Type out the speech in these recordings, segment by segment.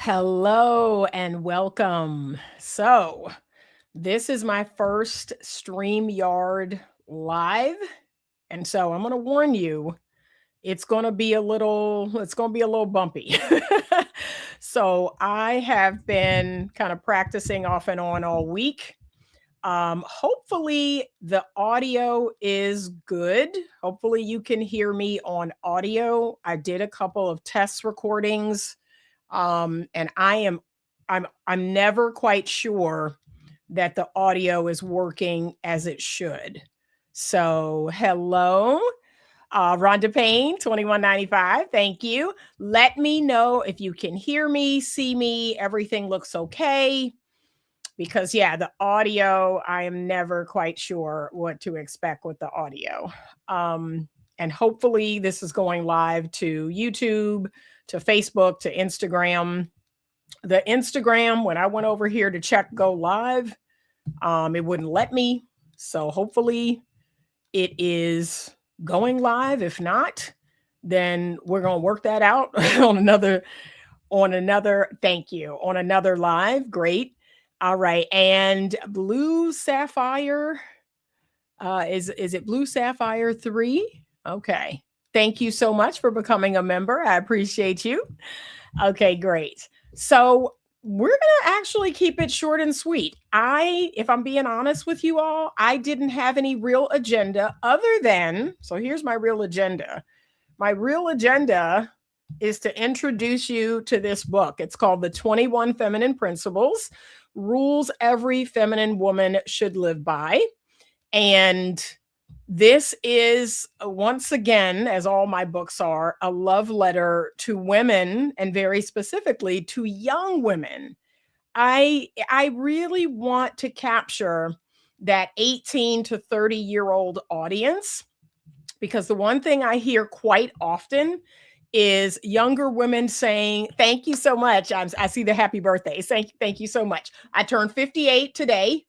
Hello and welcome. So, this is my first StreamYard live. And so I'm going to warn you, it's going to be a little bumpy. So, I have been kind of practicing off and on all week. Hopefully the audio is good. Hopefully you can hear me on audio. I did a couple of test recordings and I'm never quite sure that the audio is working as it should. So hello, Rhonda Payne, 2195. Thank you. Let me know if you can hear me, see me, everything looks okay. Because yeah, the audio, I am never quite sure what to expect with the audio. And hopefully this is going live to YouTube, to Facebook, to Instagram. The Instagram, when I went over here to check go live, it wouldn't let me. So hopefully it is going live. If not, then we're going to work that out on another thank you, on another live. Great. All right. And Blue Sapphire, is it Blue Sapphire 3? Okay. Thank you so much for becoming a member. I appreciate you. Okay, great. So we're going to actually keep it short and sweet. If I'm being honest with you all, I didn't have any real agenda other than, so here's my real agenda. My real agenda is to introduce you to this book. It's called The 21 Feminine Principles, Rules Every Feminine Woman Should Live By. And this is, once again, as all my books are, a love letter to women, and very specifically to young women. I really want to capture that 18 to 30-year-old audience, because the one thing I hear quite often is younger women saying, thank you so much. I see the happy birthdays. Thank you so much. I turned 58 today.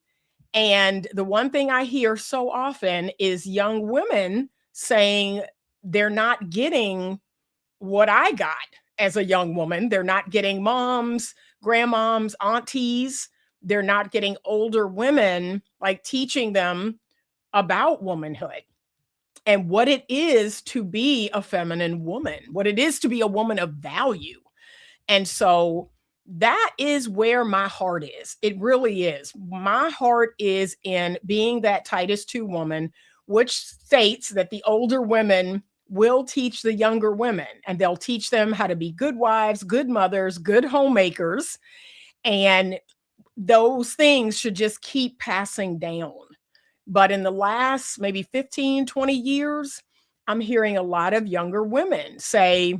And the one thing I hear so often is young women saying they're not getting what I got as a young woman. They're not getting moms, grandmoms, aunties. They're not getting older women like teaching them about womanhood and what it is to be a feminine woman, what it is to be a woman of value. And so that is where my heart is. It really is. My heart is in being that Titus 2 woman, which states that the older women will teach the younger women, and they'll teach them how to be good wives, good mothers, good homemakers. And those things should just keep passing down. But in the last maybe 15, 20 years, I'm hearing a lot of younger women say,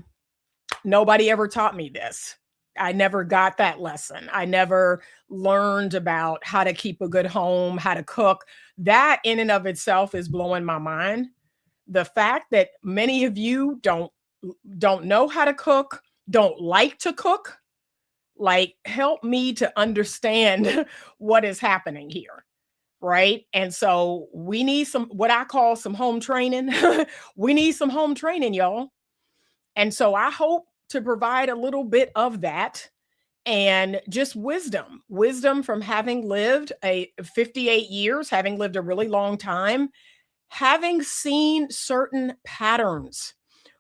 nobody ever taught me this. I never got that lesson. I never learned about how to keep a good home, how to cook. That in and of itself is blowing my mind. The fact that many of you don't know how to cook, don't like to cook, like help me to understand what is happening here. Right. And so we need some, what I call some home training. We need some home training, y'all. And so I hope to provide a little bit of that and just wisdom from having lived 58 years, having lived a really long time, having seen certain patterns.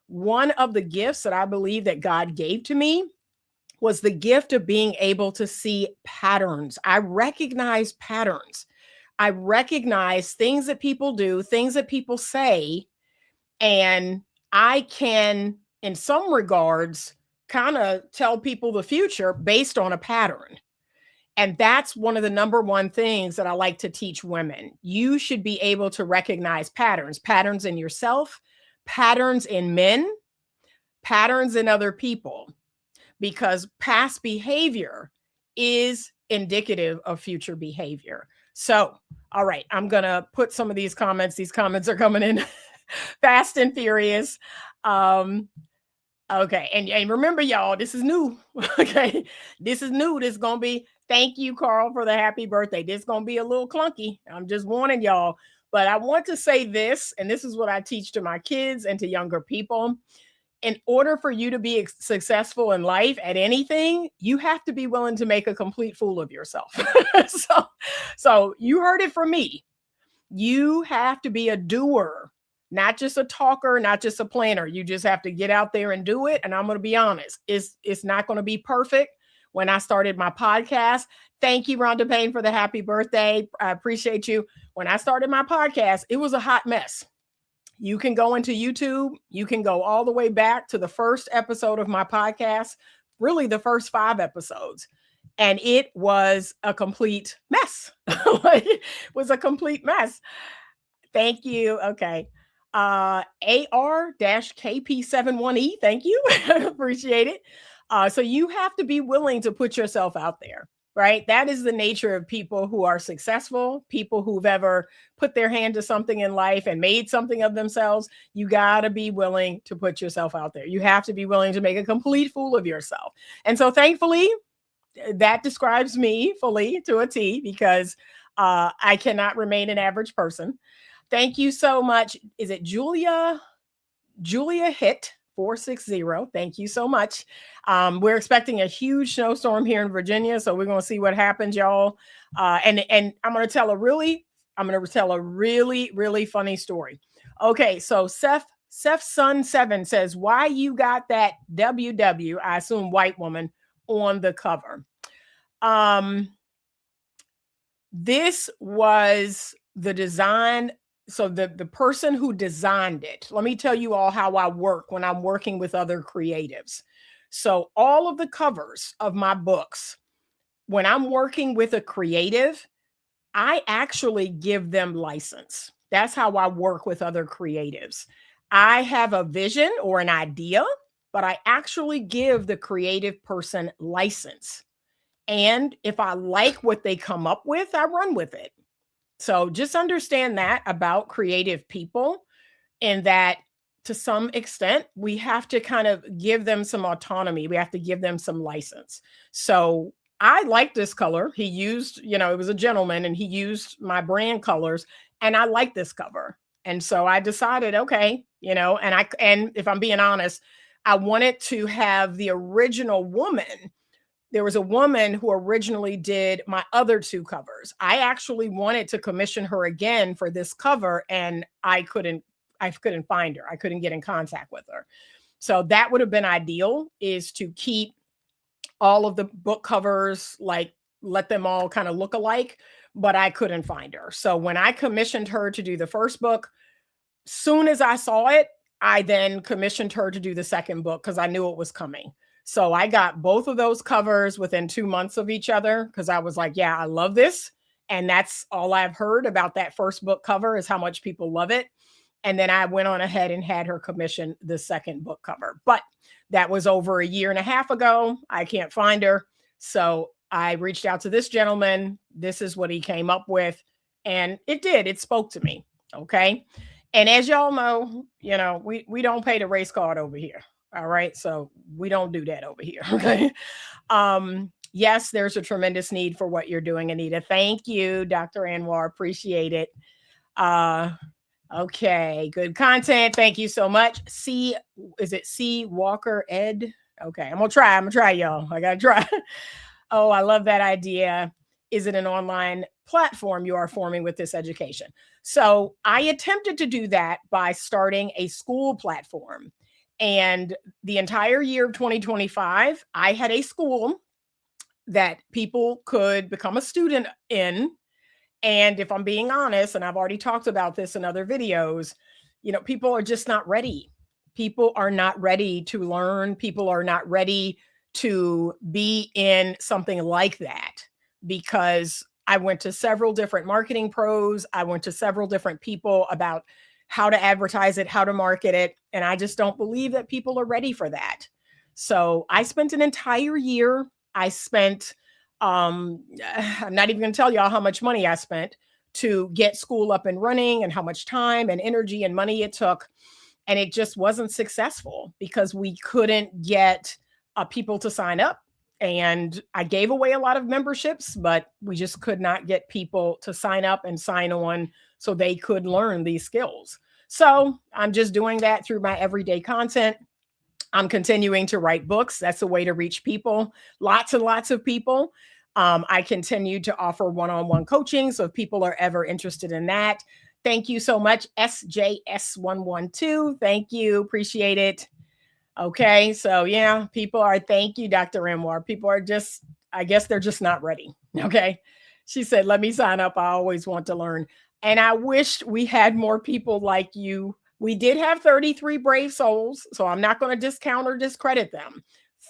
One of the gifts that I believe that God gave to me was the gift of being able to see patterns. I recognize patterns. I recognize things that people do, things that people say, and I can, in some regards, kind of tell people the future based on a pattern. And that's one of the number one things that I like to teach women. You should be able to recognize patterns in yourself, patterns in men, patterns in other people, because past behavior is indicative of future behavior. So, all right, I'm going to put some of these comments. These comments are coming in fast and furious. Okay. And remember, y'all, this is new. Okay. This is new. This is going to be, thank you, Carl, for the happy birthday. This is going to be a little clunky. I'm just warning y'all. But I want to say this, and this is what I teach to my kids and to younger people. in order for you to be successful in life at anything, you have to be willing to make a complete fool of yourself. so, so you heard it from me. You have to be a doer, not just a talker, not just a planner. You just have to get out there and do it. And I'm going to be honest, it's not going to be perfect. When I started my podcast, thank you, Rhonda Payne, for the happy birthday. I appreciate you. When I started my podcast, it was a hot mess. You can go into YouTube. You can go all the way back to the first episode of my podcast, really the first 5 episodes. And it was a complete mess. It was a complete mess. Thank you. Okay. AR-KP71E. Thank you. Appreciate it. So you have to be willing to put yourself out there. Right? That is the nature of people who are successful, people who've ever put their hand to something in life and made something of themselves. You got to be willing to put yourself out there. You have to be willing to make a complete fool of yourself. And so thankfully, that describes me fully to a T, because I cannot remain an average person. Thank you so much. Is it Julia Hit 460? Thank you so much. We're expecting a huge snowstorm here in Virginia, so we're going to see what happens, y'all. And I'm going to tell a really funny story. Okay, so Seth's son 7 says, why you got that WW, I assume white woman, on the cover? This was the design. So the person who designed it, let me tell you all how I work when I'm working with other creatives. So all of the covers of my books, when I'm working with a creative, I actually give them license. That's how I work with other creatives. I have a vision or an idea, but I actually give the creative person license. And if I like what they come up with, I run with it. So just understand that about creative people, and that to some extent, we have to kind of give them some autonomy. We have to give them some license. So I like this color. He used, it was a gentleman, and he used my brand colors, and I like this cover. And so I decided, okay, and if I'm being honest, I wanted to have the original woman. There was a woman who originally did my other 2 covers. I actually wanted to commission her again for this cover, and I couldn't find her. I couldn't get in contact with her. So that would have been ideal, is to keep all of the book covers, like let them all kind of look alike, but I couldn't find her. So when I commissioned her to do the first book, soon as I saw it, I then commissioned her to do the second book, because I knew it was coming. So I got both of those covers within 2 months of each other, because I was like, yeah, I love this. And that's all I've heard about that first book cover, is how much people love it. And then I went on ahead and had her commission the second book cover. But that was over 1.5 years ago. I can't find her. So I reached out to this gentleman. This is what he came up with. And it spoke to me. Okay. And as y'all know, we don't pay the race card over here. All right. So we don't do that over here. Okay. Yes, there's a tremendous need for what you're doing, Anita. Thank you, Dr. Anwar. Appreciate it. Okay. Good content. Thank you so much. Is it C Walker Ed? Okay. I'm going to try, y'all. I got to try. Oh, I love that idea. Is it an online platform you are forming with this education? So I attempted to do that by starting a school platform. And the entire year of 2025, I had a school that people could become a student in. And if I'm being honest, and I've already talked about this in other videos, people are just not ready. People are not ready to learn. People are not ready to be in something like that, because I went to several different marketing pros. I went to several different people about how to advertise it, how to market it. And I just don't believe that people are ready for that. So I spent an entire year. I'm not even going to tell y'all how much money I spent to get school up and running, and how much time and energy and money it took. And it just wasn't successful, because we couldn't get people to sign up. And I gave away a lot of memberships, but we just could not get people to sign up and sign on so they could learn these skills. So I'm just doing that through my everyday content. I'm continuing to write books. That's a way to reach people, lots and lots of people. I continue to offer one-on-one coaching. So if people are ever interested in that, thank you so much, SJS112. Thank you. Appreciate it. Okay. So yeah, people are, thank you, Dr. Anwar. People are just, I guess they're just not ready. Okay. She said, let me sign up. I always want to learn. And I wish we had more people like you. We did have 33 brave souls, so I'm not going to discount or discredit them.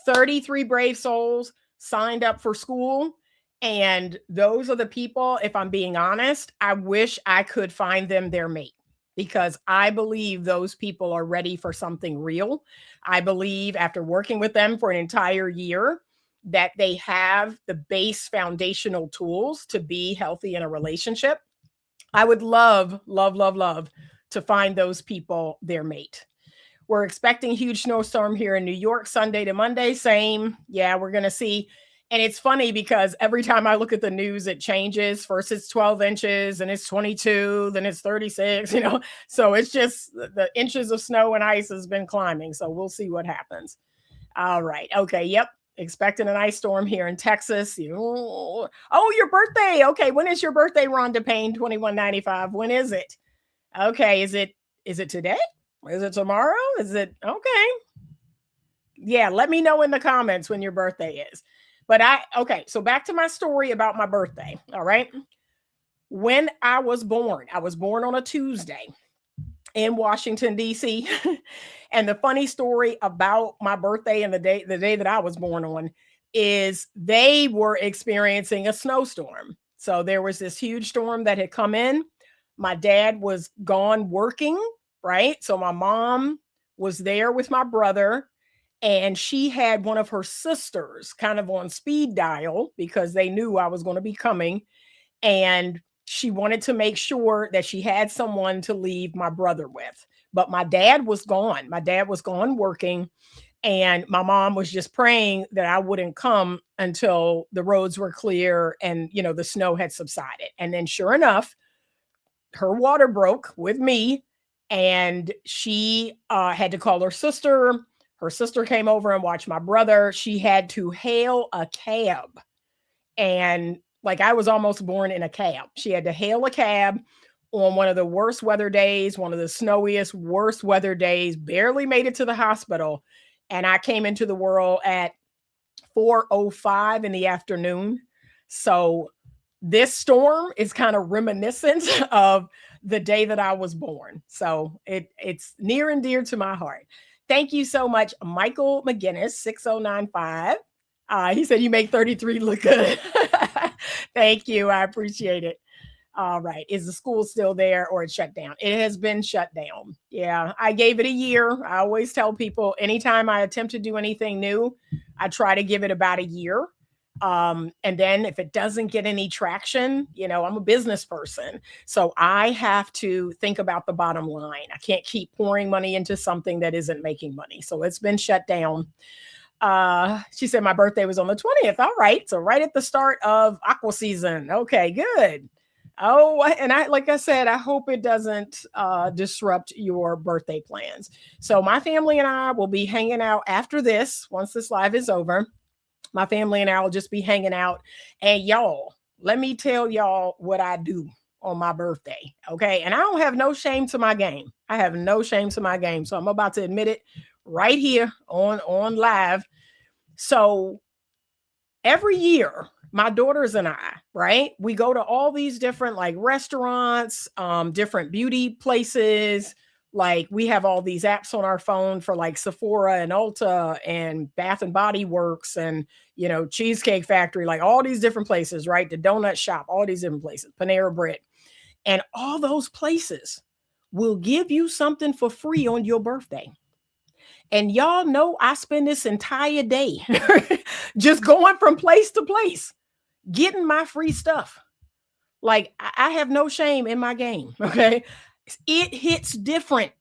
33 brave souls signed up for school. And those are the people, if I'm being honest, I wish I could find them their mate, because I believe those people are ready for something real. I believe after working with them for an entire year that they have the base foundational tools to be healthy in a relationship. I would love, love, love, love to find those people their mate. We're expecting a huge snowstorm here in New York, Sunday to Monday. Same. Yeah, we're going to see. And it's funny because every time I look at the news, it changes. First it's 12 inches, and it's 22, then it's 36, So it's just the inches of snow and ice has been climbing. So we'll see what happens. All right. Okay. Yep. Expecting an ice storm here in Texas. Oh, your birthday. Okay. When is your birthday, Rhonda Payne, 2195? When is it? Okay. Is it today? Is it tomorrow? Is it okay? Yeah, let me know in the comments when your birthday is. But okay, so back to my story about my birthday. All right. When I was born on a Tuesday in Washington, D.C. And the funny story about my birthday and the day that I was born on is they were experiencing a snowstorm. So there was this huge storm that had come in. My dad was gone working, right? So my mom was there with my brother, and she had one of her sisters kind of on speed dial because they knew I was going to be coming. And she wanted to make sure that she had someone to leave my brother with. But my dad was gone. My dad was gone working. And my mom was just praying that I wouldn't come until the roads were clear and, the snow had subsided. And then sure enough, her water broke with me, and she had to call her sister. Her sister came over and watched my brother. She had to hail a cab. And like I was almost born in a cab. She had to hail a cab on one of the worst weather days, one of the snowiest, worst weather days, barely made it to the hospital. And I came into the world at 4:05 in the afternoon. So this storm is kind of reminiscent of the day that I was born. So it's near and dear to my heart. Thank you so much, Michael McGinnis, 6095. He said you make 33 look good. Thank you. I appreciate it. All right. Is the school still there or it's shut down? It has been shut down. Yeah. I gave it a year. I always tell people anytime I attempt to do anything new, I try to give it about a year. And then if it doesn't get any traction, I'm a business person. So I have to think about the bottom line. I can't keep pouring money into something that isn't making money. So it's been shut down. She said my birthday was on the 20th. All right. So right at the start of aqua season. Okay, good. Oh, and like I said, I hope it doesn't disrupt your birthday plans. So my family and I will be hanging out after this. Once this live is over, my family and I will just be hanging out. And y'all, let me tell y'all what I do on my birthday. Okay. And I don't have no shame to my game. I have no shame to my game. So I'm about to admit it right here on live. So every year, my daughters and I, right, we go to all these different like restaurants, different beauty places. Like we have all these apps on our phone for like Sephora and Ulta and Bath and Body Works and, Cheesecake Factory, like all these different places, right? The donut shop, all these different places, Panera Bread. And all those places will give you something for free on your birthday. And y'all know I spend this entire day just going from place to place, getting my free stuff. Like I have no shame in my game. Okay. It hits different.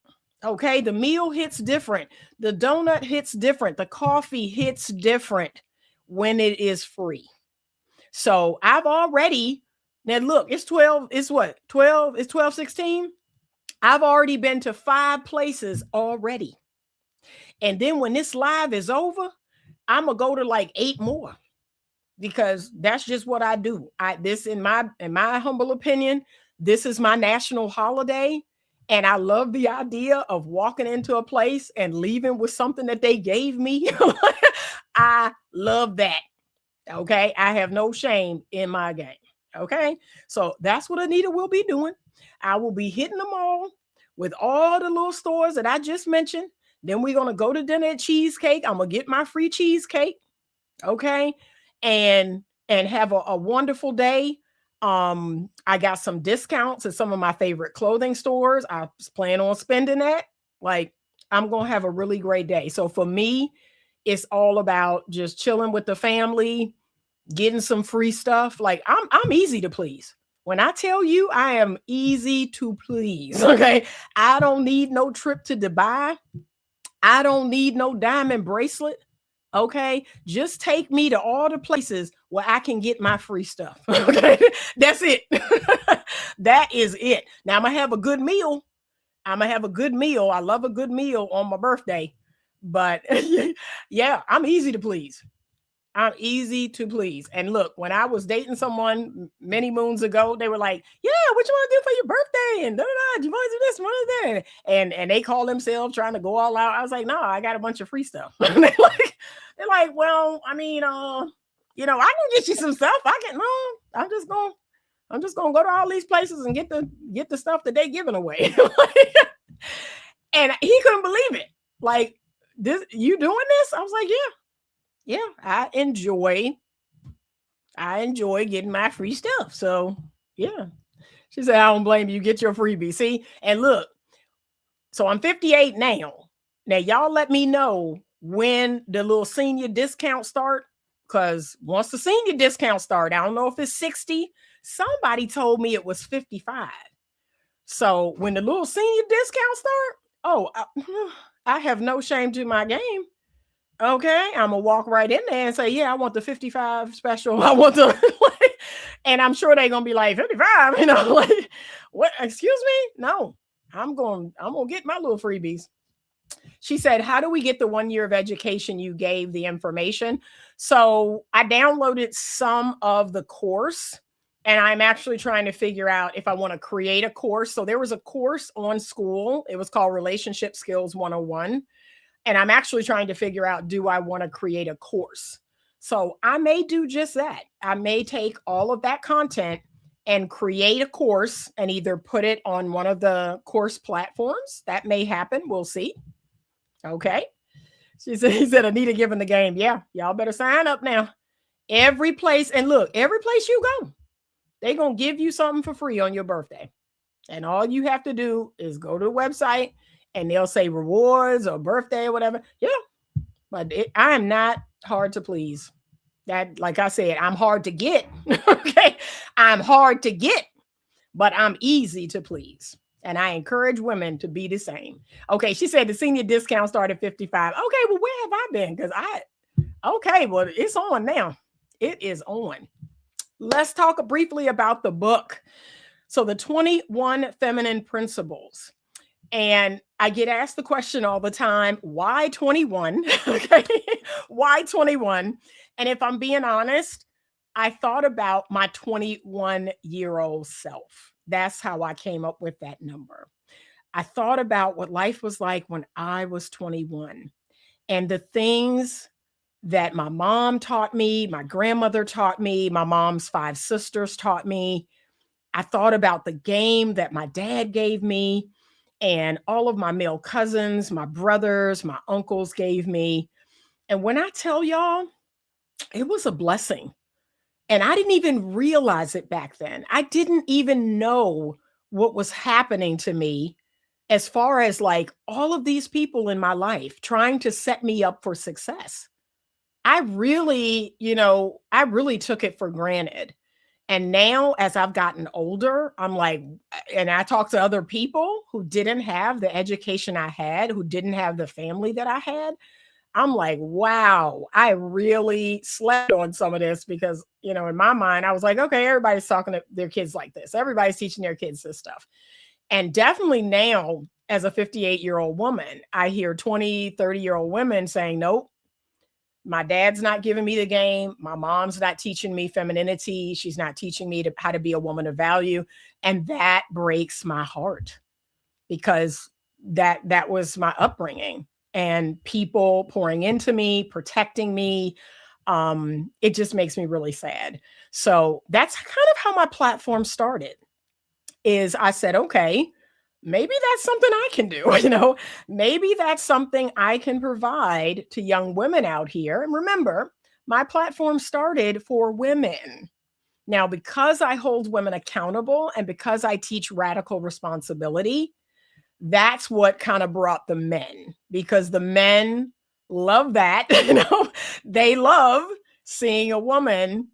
Okay. The meal hits different. The donut hits different. The coffee hits different when it is free. So I've already, now look, it's 12. It's what? 12. It's 12:16. I've already been to 5 places already. And then when this live is over, I'm gonna go to like 8 more, because that's just what I do. This, in my humble opinion, this is my national holiday. And I love the idea of walking into a place and leaving with something that they gave me. I love that. Okay. I have no shame in my game. Okay. So that's what Anita will be doing. I will be hitting them all with all the little stores that I just mentioned. Then we're going to go to dinner at Cheesecake. I'm going to get my free cheesecake. Okay. And have a wonderful day. I got some discounts at some of my favorite clothing stores. I plan on spending that. Like, I'm going to have a really great day. So for me, it's all about just chilling with the family, getting some free stuff. Like, I'm easy to please. When I tell you I am easy to please, okay? I don't need no trip to Dubai. I don't need no diamond bracelet. Okay, just take me to all the places where I can get my free stuff. Okay, that's it. That is it. Now I'm gonna have a good meal. I'm gonna have a good meal. I love a good meal on my birthday. But yeah, I'm easy to please. I'm easy to please. And look, when I was dating someone many moons ago, they were like, "Yeah, what you want to do for your birthday?" And da, da, da, do you want to do this, want to do that? And they call themselves trying to go all out. I was like, "No, I got a bunch of free stuff." They're like, "Well, I mean, I can get you some stuff. I can. No, I'm just gonna go to all these places and get the stuff that they giving away." And he couldn't believe it. Like, this, you doing this? I was like, yeah, I enjoy getting my free stuff. So yeah. She said, I don't blame you. Get your freebie. See? And look, so I'm 58 now. Now y'all let me know when the little senior discount start. Because once the senior discount start, I don't know if it's 60. Somebody told me it was 55. So when the little senior discount start, I have no shame to my game. Okay, I'm gonna walk right in there and say, "Yeah, I want the 55 special. I want the," and I'm sure they're gonna be like 55. Like, what? Excuse me? No, I'm gonna get my little freebies. She said, "How do we get the 1 year of education you gave the information?" So I downloaded some of the course, and I'm actually trying to figure out if I want to create a course. So there was a course on School. It was called Relationship Skills 101. And I'm actually trying to figure out, do I want to create a course? So I may do just that. I may take all of that content and create a course and either put it on one of the course platforms. That may happen. We'll see. Okay. He said, Anita giving the game. Yeah, y'all better sign up now. Every place, and look, every place you go, they're going to give you something for free on your birthday. And all you have to do is go to the website and they'll say rewards or birthday or whatever. Yeah. But I am not hard to please. That, like I said, I'm hard to get. Okay. I'm hard to get, but I'm easy to please. And I encourage women to be the same. Okay. She said the senior discount started 55. Okay. Well, where have I been? Okay. Well, it's on now. It is on. Let's talk briefly about the book. So the 21 Feminine Principles. And I get asked the question all the time, why 21? Okay. Why 21? And if I'm being honest, I thought about my 21-year-old self. That's how I came up with that number. I thought about what life was like when I was 21 and the things that my mom taught me, my grandmother taught me, my mom's 5 sisters taught me. I thought about the game that my dad gave me and all of my male cousins, my brothers, my uncles gave me. And when I tell y'all, it was a blessing. And I didn't even realize it back then. I didn't even know what was happening to me as far as like all of these people in my life trying to set me up for success. I really took it for granted. And now, as I've gotten older, I'm like, and I talk to other people who didn't have the education I had, who didn't have the family that I had. I'm like, wow, I really slept on some of this because, in my mind, I was like, okay, everybody's talking to their kids like this. Everybody's teaching their kids this stuff. And definitely now, as a 58-year-old woman. I hear 20, 30-year-old women saying, nope, my dad's not giving me the game. My mom's not teaching me femininity. She's not teaching me how to be a woman of value. And that breaks my heart because that was my upbringing, and people pouring into me, protecting me. It just makes me really sad. So that's kind of how my platform started. Is I said, okay, maybe that's something I can do. Maybe that's something I can provide to young women out here. And remember, my platform started for women. Now, because I hold women accountable and because I teach radical responsibility, that's what kind of brought the men, because the men love that. They love seeing a woman,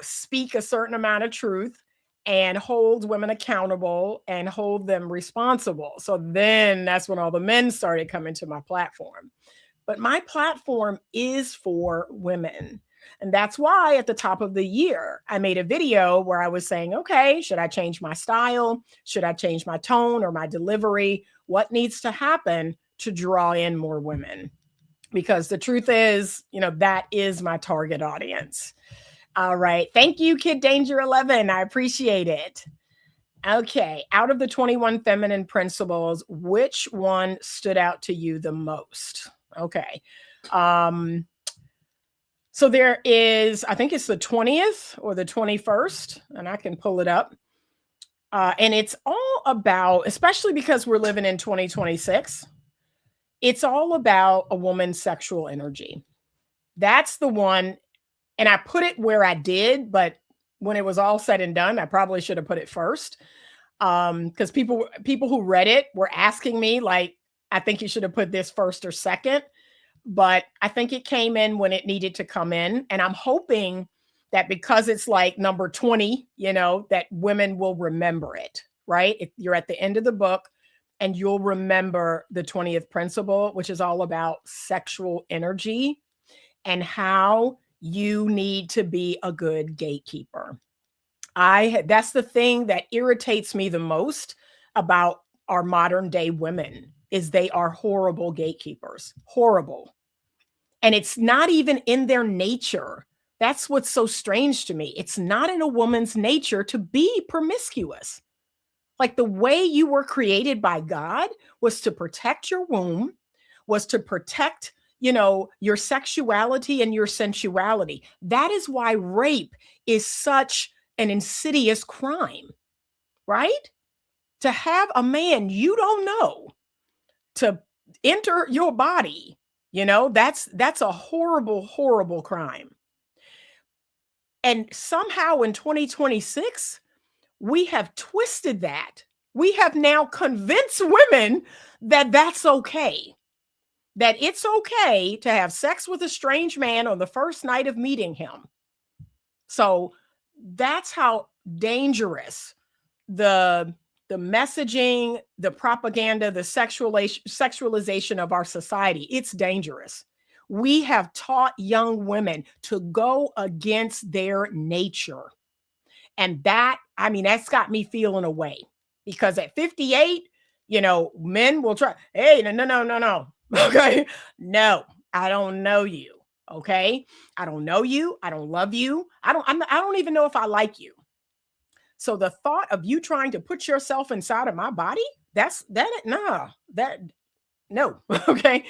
speak a certain amount of truth and hold women accountable and hold them responsible. So then that's when all the men started coming to my platform. But my platform is for women. And that's why at the top of the year, I made a video where I was saying, okay, should I change my style? Should I change my tone or my delivery? What needs to happen to draw in more women? Because the truth is, that is my target audience. All right. Thank you, Kid Danger 11. I appreciate it. Okay. Out of the 21 feminine principles, which one stood out to you the most? Okay. So there is, I think it's the 20th or the 21st, and I can pull it up. And it's all about, especially because we're living in 2026, it's all about a woman's sexual energy. That's the one. And I put it where I did, but when it was all said and done, I probably should have put it first. Because people who read it were asking me, like, I think you should have put this first or second. But I think it came in when it needed to come in. And I'm hoping that because it's like number 20, that women will remember it, right? If you're at the end of the book and you'll remember the 20th principle, which is all about sexual energy and how you need to be a good gatekeeper. That's the thing that irritates me the most about our modern day women is they are horrible gatekeepers, horrible. And it's not even in their nature. That's what's so strange to me. It's not in a woman's nature to be promiscuous. Like the way you were created by God was to protect your womb, was to protect, your sexuality and your sensuality. That is why rape is such an insidious crime, right? To have a man you don't know to enter your body, that's a horrible, horrible crime. And somehow in 2026, we have twisted that. We have now convinced women that that's okay. That it's okay to have sex with a strange man on the first night of meeting him. So that's how dangerous the messaging, the propaganda, the sexualization of our society, it's dangerous. We have taught young women to go against their nature. And that's got me feeling away because at 58, men will try, hey, no. Okay. No, I don't know you. Okay. I don't know you. I don't love you. I don't even know if I like you. So the thought of you trying to put yourself inside of my body, no. Okay.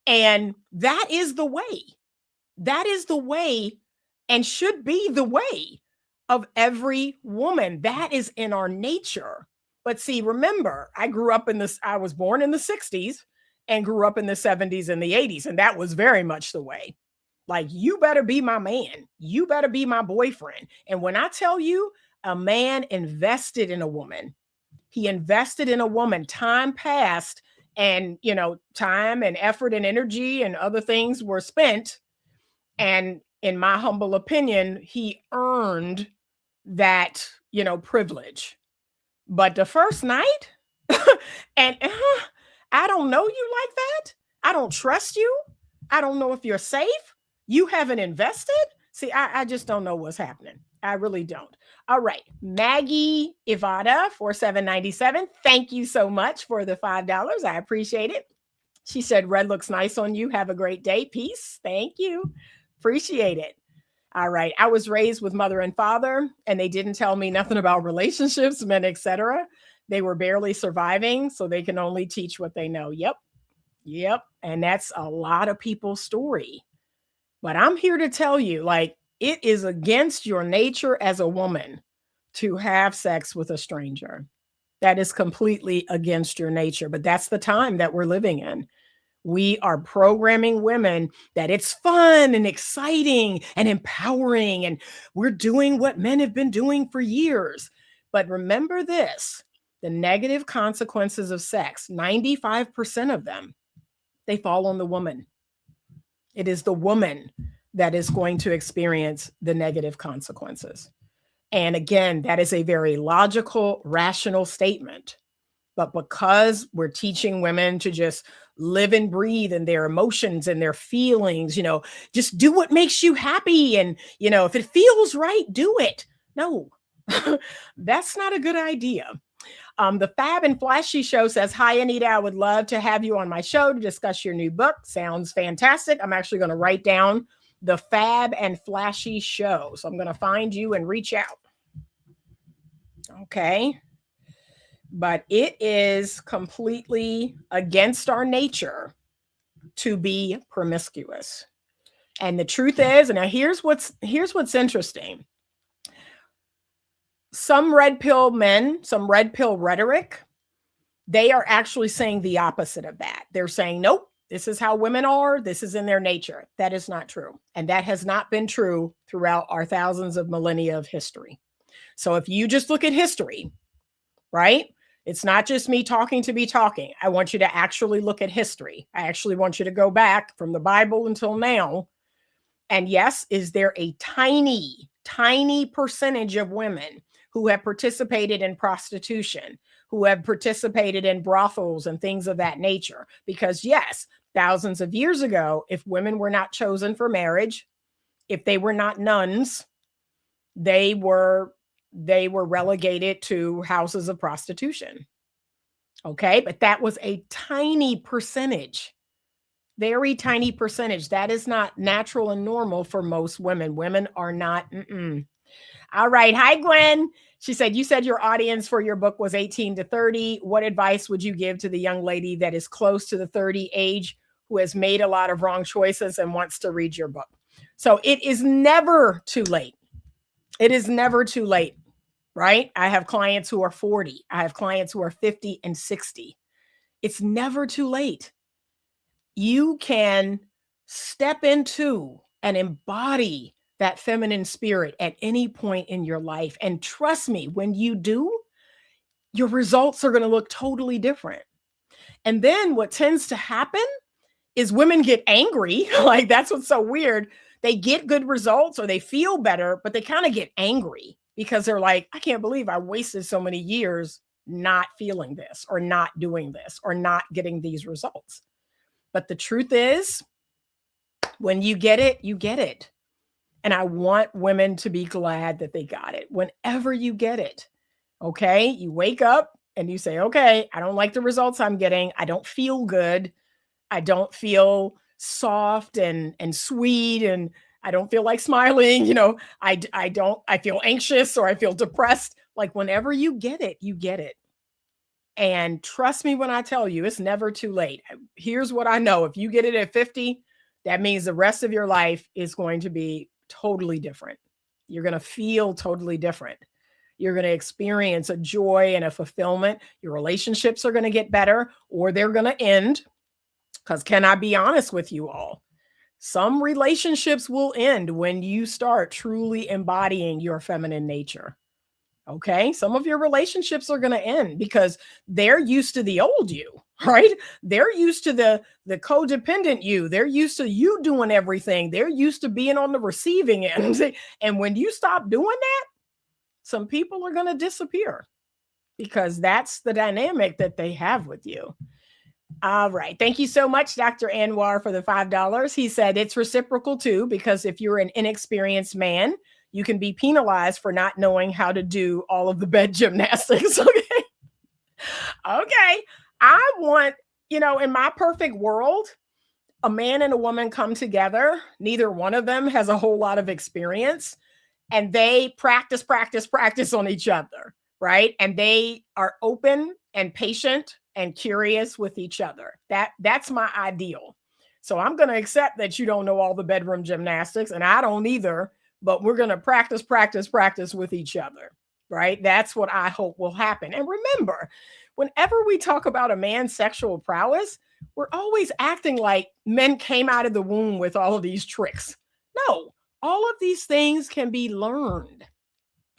And that is the way. That is the way and should be the way of every woman. That is in our nature. But see, remember, I was born in the 60s and grew up in the 70s and the 80s. And that was very much the way. Like, you better be my man. You better be my boyfriend. And when I tell you, a man invested in a woman, he invested in a woman, time passed, and, time and effort and energy and other things were spent. And in my humble opinion, he earned that, privilege. But the first night, and I don't know you like that. I don't trust you. I don't know if you're safe. You haven't invested. See, I just don't know what's happening. I really don't. All right. Maggie Ivada for 797. Thank you so much for the $5. I appreciate it. She said, red looks nice on you. Have a great day. Peace. Thank you. Appreciate it. All right. I was raised with mother and father, and they didn't tell me nothing about relationships, men, etc. They were barely surviving, so they can only teach what they know. Yep. Yep. And that's a lot of people's story. But I'm here to tell you, like, it is against your nature as a woman to have sex with a stranger. That is completely against your nature. But that's the time that we're living in. We are programming women that it's fun and exciting and empowering, and we're doing what men have been doing for years. But remember this, the negative consequences of sex, 95% of them, they fall on the woman. It is the woman that is going to experience the negative consequences. And again, that is a very logical, rational statement. But because we're teaching women to just live and breathe in their emotions and their feelings, just do what makes you happy. And, if it feels right, do it. No, that's not a good idea. The Fab and Flashy Show says, hi, Anita, I would love to have you on my show to discuss your new book. Sounds fantastic. I'm actually going to write down the Fab and Flashy Show. So I'm going to find you and reach out. Okay. But it is completely against our nature to be promiscuous. And the truth is, and now here's what's interesting. Some red pill men, some red pill rhetoric, they are actually saying the opposite of that. They're saying, nope, this is how women are. This is in their nature. That is not true. And that has not been true throughout our thousands of millennia of history. So if you just look at history, right? It's not just me talking to be talking. I want you to actually look at history. I actually want you to go back from the Bible until now. And yes, is there a tiny, tiny percentage of women who have participated in prostitution, who have participated in brothels and things of that nature? Because yes, thousands of years ago, if women were not chosen for marriage, if they were not nuns, they were relegated to houses of prostitution. Okay, but that was a tiny percentage, very tiny percentage. That is not natural and normal for most women. Women are not. All right. Hi, Gwen. She said, you said your audience for your book was 18 to 30. What advice would you give to the young lady that is close to the 30 age who has made a lot of wrong choices and wants to read your book? So it is never too late. It is never too late, right? I have clients who are 40. I have clients who are 50 and 60. It's never too late. You can step into and embody that feminine spirit at any point in your life. And trust me, when you do, your results are going to look totally different. And then what tends to happen is women get angry. Like, that's what's so weird. They get good results or they feel better, but they kind of get angry because they're like, I can't believe I wasted so many years not feeling this or not doing this or not getting these results. But the truth is, when you get it, you get it. And I want women to be glad that they got it whenever you get it. Okay. You wake up and you say, okay, I don't like the results I'm getting. I don't feel good. I don't feel soft and sweet. And I don't feel like smiling. I feel anxious or I feel depressed. Like, whenever you get it, you get it. And trust me when I tell you, it's never too late. Here's what I know. If you get it at 50, that means the rest of your life is going to be totally different. You're going to feel totally different. You're going to experience a joy and a fulfillment. Your relationships are going to get better or they're going to end. Because can I be honest with you all? Some relationships will end when you start truly embodying your feminine nature. Okay. Some of your relationships are going to end because they're used to the old you, right? They're used to the codependent you. They're used to you doing everything. They're used to being on the receiving end. And when you stop doing that, some people are going to disappear because that's the dynamic that they have with you. All right. Thank you so much, Dr. Anwar, for the $5. He said it's reciprocal too, because if you're an inexperienced man, you can be penalized for not knowing how to do all of the bed gymnastics. Okay. Okay. I want, in my perfect world, a man and a woman come together. Neither one of them has a whole lot of experience, and they practice on each other, right? And they are open and patient and curious with each other. That's my ideal. So I'm going to accept that you don't know all the bedroom gymnastics, and I don't either, but we're going to practice with each other, right? That's what I hope will happen. And remember, whenever we talk about a man's sexual prowess, we're always acting like men came out of the womb with all of these tricks. No, all of these things can be learned.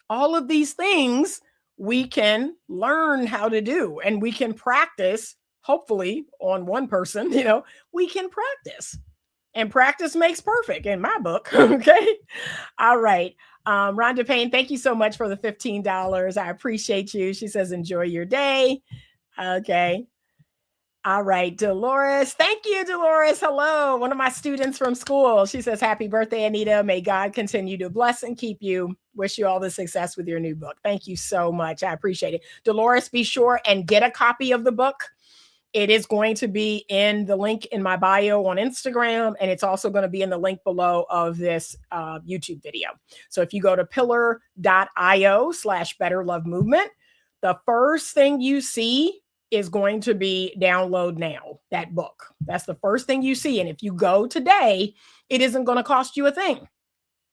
All of these things we can learn how to do, and we can practice, hopefully, on one person. We can practice, and practice makes perfect in my book. Okay. All right. Rhonda Payne, thank you so much for the $15. I appreciate you. She says, enjoy your day. Okay. All right, Dolores. Thank you, Dolores. Hello, one of my students from school. She says, happy birthday, Anita. May God continue to bless and keep you. Wish you all the success with your new book. Thank you so much. I appreciate it. Dolores, be sure and get a copy of the book. It is going to be in the link in my bio on Instagram, and it's also going to be in the link below of this YouTube video. So if you go to pillar.io/betterlovemovement, the first thing you see is going to be download now, that book. That's the first thing you see. And if you go today, it isn't going to cost you a thing.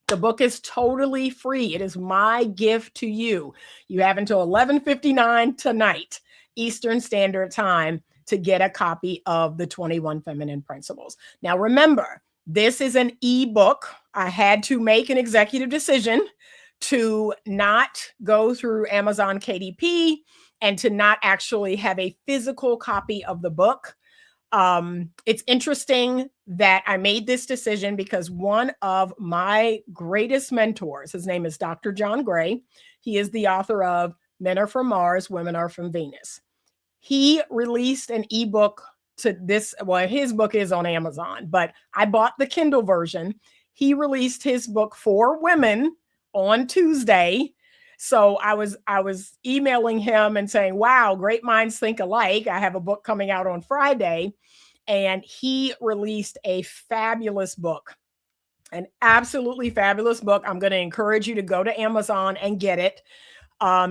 The book is totally free. It is my gift to you. You have until 11:59 tonight, Eastern Standard Time, to get a copy of the 21 Feminine Principles. Now, remember, this is an ebook. I had to make an executive decision to not go through Amazon KDP and to not actually have a physical copy of the book. It's interesting that I made this decision because one of my greatest mentors, his name is Dr. John Gray. He is the author of Men Are From Mars, Women Are From Venus. He released an ebook to this. Well, his book is on Amazon, but I bought the Kindle version. He released his book for women on Tuesday. So I was emailing him and saying, wow, great minds think alike. I have a book coming out on Friday. And he released a fabulous book, an absolutely fabulous book. I'm going to encourage you to go to Amazon and get it.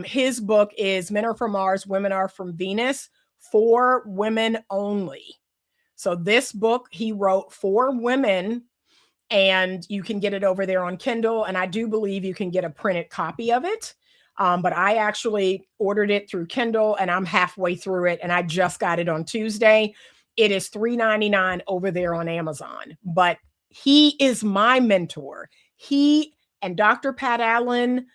His book is Men Are From Mars, Women Are From Venus, for women only. So this book he wrote for women, and you can get it over there on Kindle. And I do believe you can get a printed copy of it. But I actually ordered it through Kindle, and I'm halfway through it, and I just got it on Tuesday. It is $3.99 over there on Amazon. But he is my mentor. He and Dr. Pat Allen,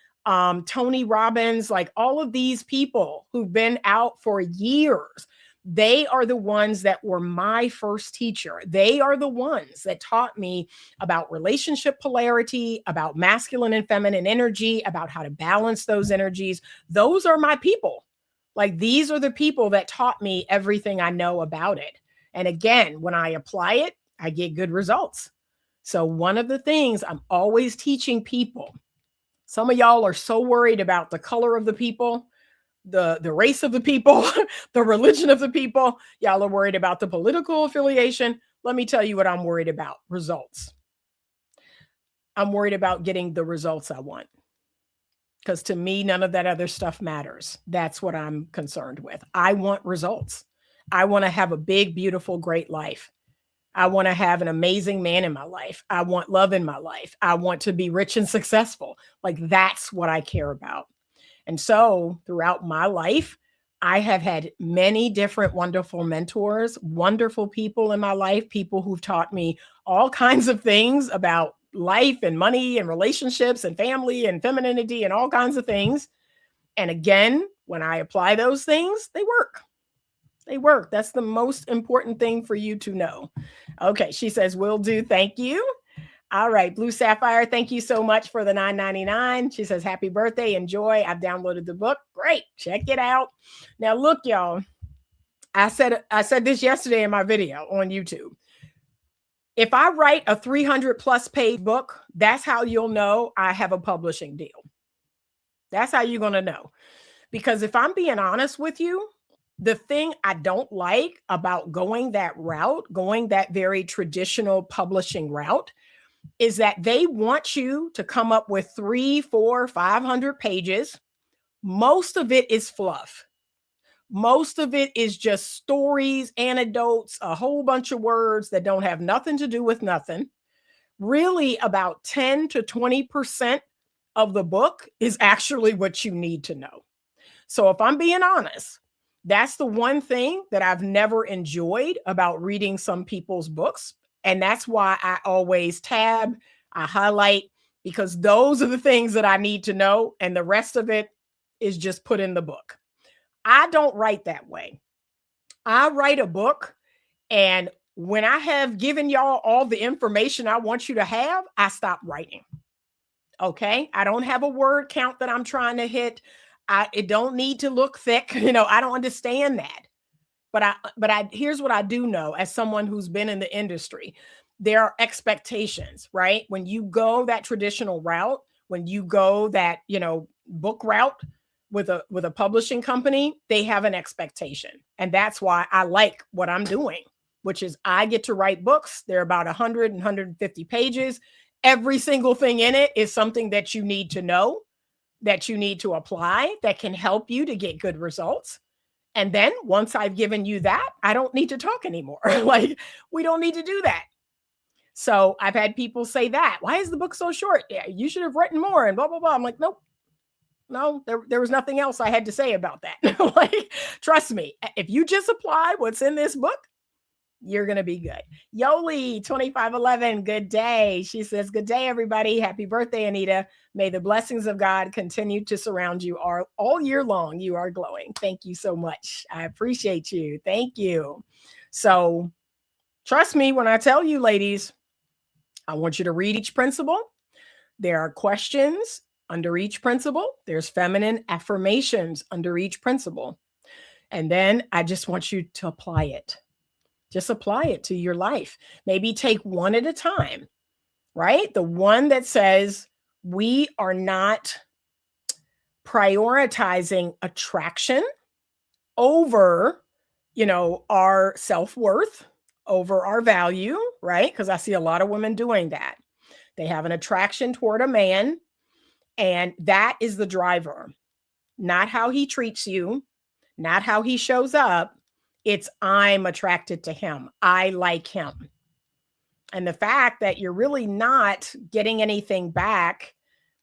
Tony Robbins, like all of these people who've been out for years, they are the ones that were my first teacher. They are the ones that taught me about relationship polarity, about masculine and feminine energy, about how to balance those energies. Those are my people. Like, these are the people that taught me everything I know about it. And again, when I apply it, I get good results. So one of the things I'm always teaching people, some of y'all are so worried about the color of the people, the race of the people, the religion of the people. Y'all are worried about the political affiliation. Let me tell you what I'm worried about: results. I'm worried about getting the results I want. Because to me, none of that other stuff matters. That's what I'm concerned with. I want results. I want to have a big, beautiful, great life. I want to have an amazing man in my life. I want love in my life. I want to be rich and successful. Like, that's what I care about. And so throughout my life, I have had many different wonderful mentors, wonderful people in my life, people who've taught me all kinds of things about life and money and relationships and family and femininity and all kinds of things. And again, when I apply those things, they work. They work. That's the most important thing for you to know. Okay, she says, will do. Thank you. All right, Blue Sapphire, thank you so much for the $9.99. She says, happy birthday, enjoy. I've downloaded the book. Great, check it out. Now, look, y'all, I said this yesterday in my video on YouTube. If I write a 300 plus page book, that's how you'll know I have a publishing deal. That's how you're going to know. Because if I'm being honest with you, the thing I don't like about going that route, going that very traditional publishing route, is that they want you to come up with 300, 400, 500 pages. Most of it is fluff. Most of it is just stories, anecdotes, a whole bunch of words that don't have nothing to do with nothing. Really, about 10 to 20% of the book is actually what you need to know. So if I'm being honest, that's the one thing that I've never enjoyed about reading some people's books. And that's why I always tab, I highlight, because those are the things that I need to know. And the rest of it is just put in the book. I don't write that way. I write a book, and when I have given y'all all the information I want you to have, I stop writing. Okay? I don't have a word count that I'm trying to hit. It don't need to look thick. I don't understand that. But here's what I do know as someone who's been in the industry. There are expectations, right? When you go that traditional route, when you go that, book route with a publishing company, they have an expectation. And that's why I like what I'm doing, which is I get to write books. They're about 100 and 150 pages. Every single thing in it is something that you need to know, that you need to apply, that can help you to get good results. And then once I've given you that, I don't need to talk anymore. Like, we don't need to do that. So I've had people say that. Why is the book so short? Yeah, you should have written more and blah, blah, blah. I'm like, nope. No, there was nothing else I had to say about that. Like, trust me, if you just apply what's in this book, you're going to be good. Yoli 2511, good day. She says, good day, everybody. Happy birthday, Anita. May the blessings of God continue to surround you all year long. You are glowing. Thank you so much. I appreciate you. Thank you. So trust me when I tell you, ladies, I want you to read each principle. There are questions under each principle. There's feminine affirmations under each principle. And then I just want you to apply it. Just apply it to your life. Maybe take one at a time, right? The one that says we are not prioritizing attraction over, our self-worth, over our value, right? Because I see a lot of women doing that. They have an attraction toward a man, and that is the driver, not how he treats you, not how he shows up. It's I'm attracted to him. I like him. And the fact that you're really not getting anything back,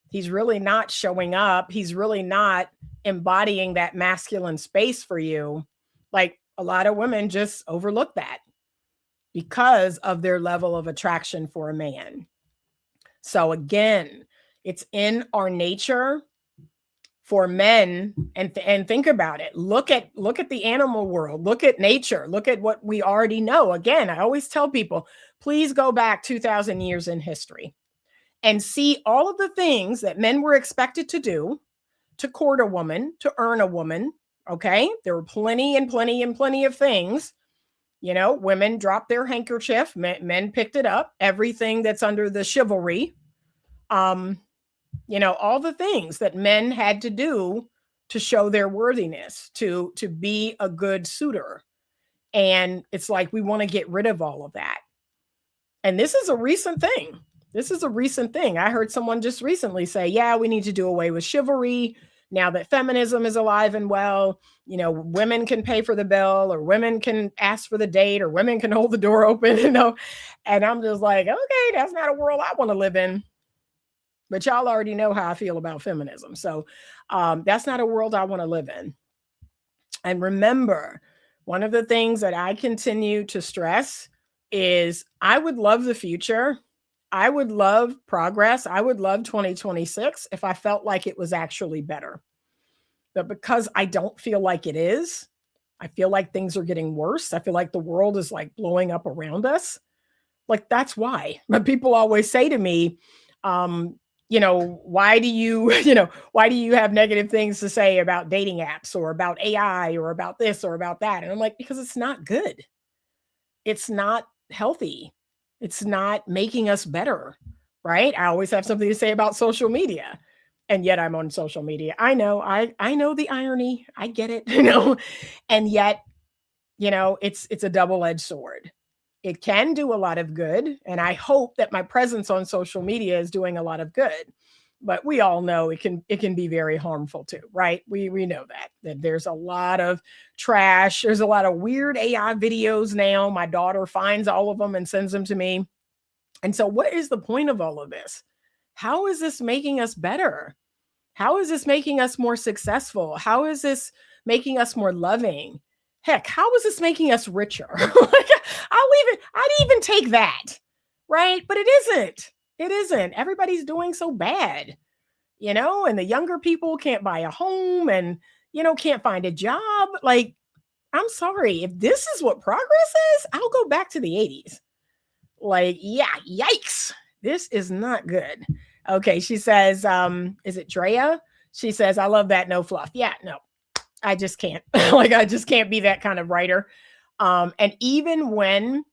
he's really not showing up, he's really not embodying that masculine space for you. Like, a lot of women just overlook that because of their level of attraction for a man. So again, it's in our nature for men, and think about it. Look at the animal world, look at nature, look at what we already know. Again, I always tell people, please go back 2,000 years in history and see all of the things that men were expected to do to court a woman, to earn a woman. Okay. There were plenty of things. Women dropped their handkerchief, men picked it up, everything that's under the chivalry. All the things that men had to do to show their worthiness, to be a good suitor. And it's like, we want to get rid of all of that. And this is a recent thing. I heard someone just recently say, yeah, we need to do away with chivalry. Now that feminism is alive and well, women can pay for the bill, or women can ask for the date, or women can hold the door open, And I'm just like, okay, that's not a world I want to live in. But y'all already know how I feel about feminism. So that's not a world I want to live in. And remember, one of the things that I continue to stress is I would love the future. I would love progress. I would love 2026 if I felt like it was actually better. But because I don't feel like it is, I feel like things are getting worse. I feel like the world is like blowing up around us. Like, that's why. But people always say to me, why do you, why do you have negative things to say about dating apps or about AI or about this or about that? And I'm like, because it's not good. It's not healthy. It's not making us better, right? I always have something to say about social media. And yet I'm on social media. I know the irony. I get it, And yet, it's a double-edged sword. It can do a lot of good, and I hope that my presence on social media is doing a lot of good. But we all know it can be very harmful too, right? We know that there's a lot of trash. There's a lot of weird AI videos now. My daughter finds all of them and sends them to me. And so what is the point of all of this? How is this making us better? How is this making us more successful? How is this making us more loving? Heck, how is this making us richer? Like, I'd even take that, right? But it isn't. It isn't. Everybody's doing so bad, and the younger people can't buy a home and, can't find a job. Like, I'm sorry. If this is what progress is, I'll go back to the 80s. Like, yeah, yikes. This is not good. Okay, she says, is it Drea? She says, I love that no fluff. Yeah, no, I just can't. Like, I just can't be that kind of writer. And even when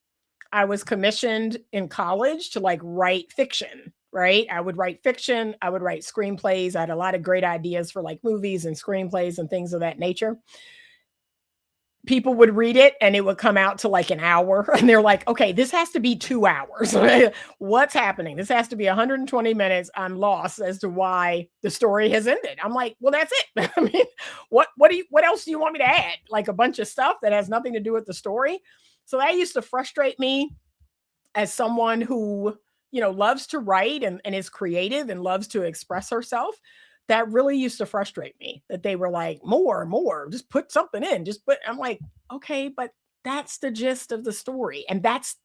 I was commissioned in college to like write fiction, right? I would write fiction, I would write screenplays. I had a lot of great ideas for like movies and screenplays and things of that nature. People would read it and it would come out to like an hour and they're like, okay, this has to be 2 hours. What's happening? This has to be 120 minutes. I'm lost as to why the story has ended. I'm like, well, that's it. I mean, what else do you want me to add? Like a bunch of stuff that has nothing to do with the story. So that used to frustrate me as someone who, loves to write and is creative and loves to express herself. That really used to frustrate me, that they were like, more, just put something in, I'm like, okay, but that's the gist of the story. And that's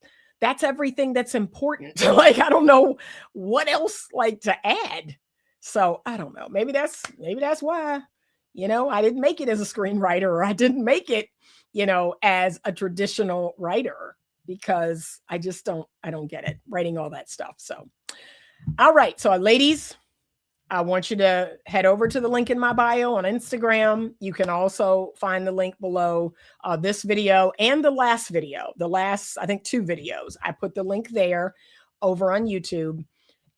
everything that's important. Like, I don't know what else like to add. So I don't know. Maybe that's why, I didn't make it as a screenwriter, or I didn't make it, as a traditional writer, because I don't get it, writing all that stuff. So, all right. So ladies, I want you to head over to the link in my bio on Instagram. You can also find the link below this video and the last video, I think 2 videos. I put the link there over on YouTube,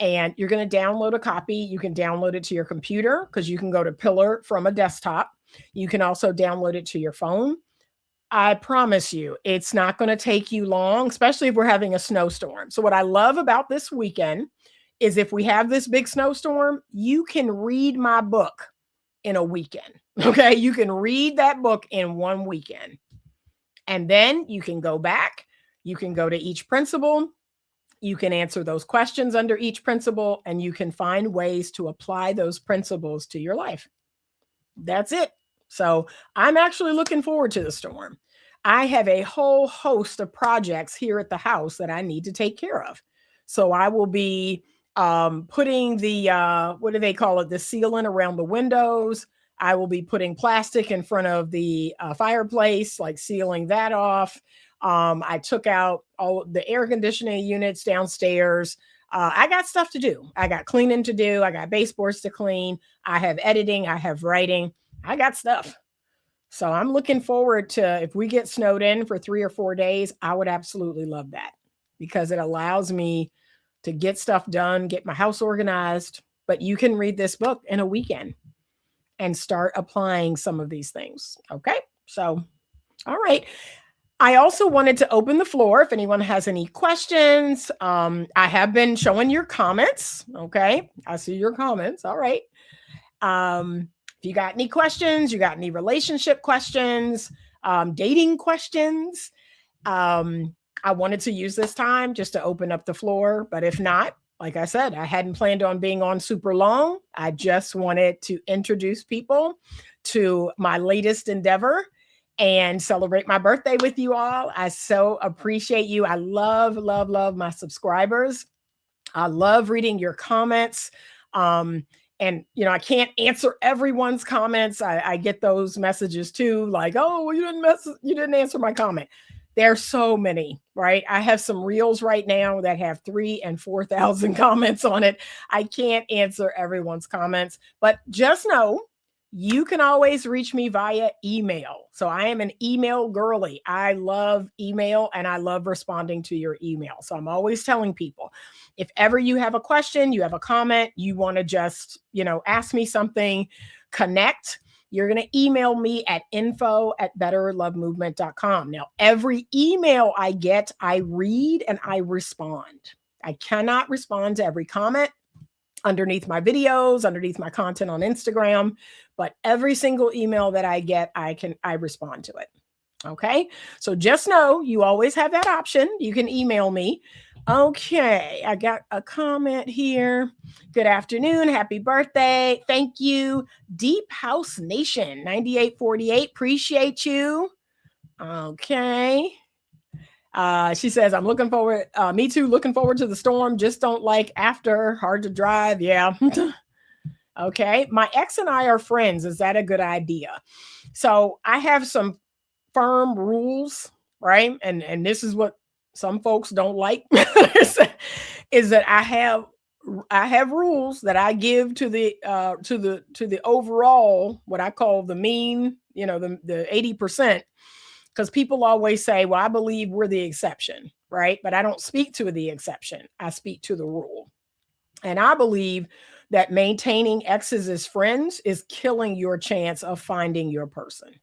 and you're going to download a copy. You can download it to your computer because you can go to Pillar from a desktop. You can also download it to your phone. I promise you, it's not going to take you long, especially if we're having a snowstorm. So what I love about this weekend is if we have this big snowstorm, you can read my book in a weekend. Okay. You can read that book in one weekend. And then you can go back. You can go to each principle. You can answer those questions under each principle, and you can find ways to apply those principles to your life. That's it. So I'm actually looking forward to the storm. I have a whole host of projects here at the house that I need to take care of. So I will be putting the, what do they call it? The sealant around the windows. I will be putting plastic in front of the fireplace, like sealing that off. I took out all the air conditioning units downstairs. I got stuff to do. I got cleaning to do. I got baseboards to clean. I have editing. I have writing. I got stuff. So I'm looking forward to, if we get snowed in for 3 or 4 days, I would absolutely love that, because it allows me to get stuff done, get my house organized. But you can read this book in a weekend and start applying some of these things. Okay. So, all right. I also wanted to open the floor if anyone has any questions. I have been showing your comments. Okay. I see your comments. All right. If you got any questions, you got any relationship questions, dating questions, I wanted to use this time just to open up the floor. But if not, like I said, I hadn't planned on being on super long. I just wanted to introduce people to my latest endeavor and celebrate my birthday with you all. I so appreciate you. I love, love, love my subscribers. I love reading your comments. And, I can't answer everyone's comments. I get those messages too, like, oh, well, you didn't answer my comment. There's so many, right? I have some reels right now that have 3 and 4,000 comments on it. I can't answer everyone's comments, but just know you can always reach me via email. So I am an email girly. I love email and I love responding to your email. So I'm always telling people, if ever you have a question, you have a comment, you want to just, ask me something, connect, you're going to email me at info@betterlovemovement.com. Now, every email I get, I read and I respond. I cannot respond to every comment underneath my videos, underneath my content on Instagram, but every single email that I get, I respond to it. Okay. So just know you always have that option. You can email me. Okay. I got a comment here. Good afternoon. Happy birthday. Thank you. Deep House Nation 9848. Appreciate you. Okay. She says, I'm looking forward. Me too. Looking forward to the storm. Just don't like after. Hard to drive. Yeah. Okay. My ex and I are friends. Is that a good idea? So I have some firm rules, right? And this is what some folks don't like is that I have rules that I give to the overall, what I call the mean, the 80%, because people always say, well, I believe we're the exception, right? But I don't speak to the exception. I speak to the rule. And I believe that maintaining exes as friends is killing your chance of finding your person.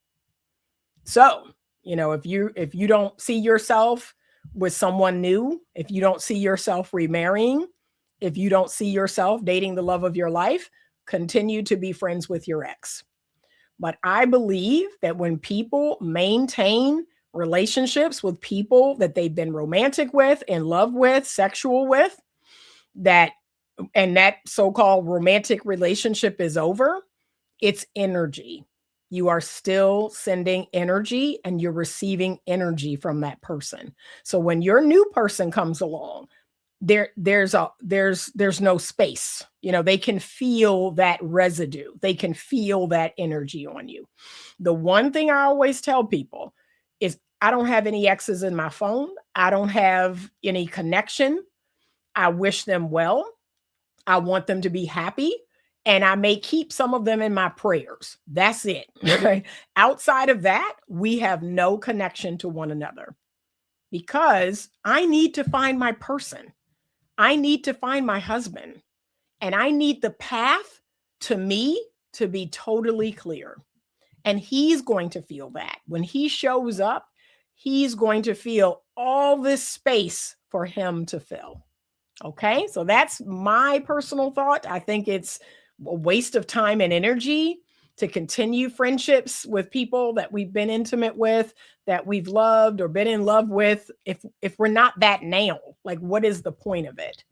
So, if you don't see yourself with someone new, if you don't see yourself remarrying, if you don't see yourself dating the love of your life, continue to be friends with your ex. But I believe that when people maintain relationships with people that they've been romantic with, in love with, sexual with, that so-called romantic relationship is over, it's energy. You are still sending energy and you're receiving energy from that person. So when your new person comes along, there's no space. They can feel that residue. They can feel that energy on you. The one thing I always tell people is I don't have any exes in my phone. I don't have any connection. I wish them well. I want them to be happy. And I may keep some of them in my prayers. That's it. Okay. Outside of that, we have no connection to one another because I need to find my person. I need to find my husband, and I need the path to me to be totally clear. And he's going to feel that when he shows up, he's going to feel all this space for him to fill. Okay. So that's my personal thought. I think it's a waste of time and energy to continue friendships with people that we've been intimate with, that we've loved or been in love with. If we're not that now, like, what is the point of it?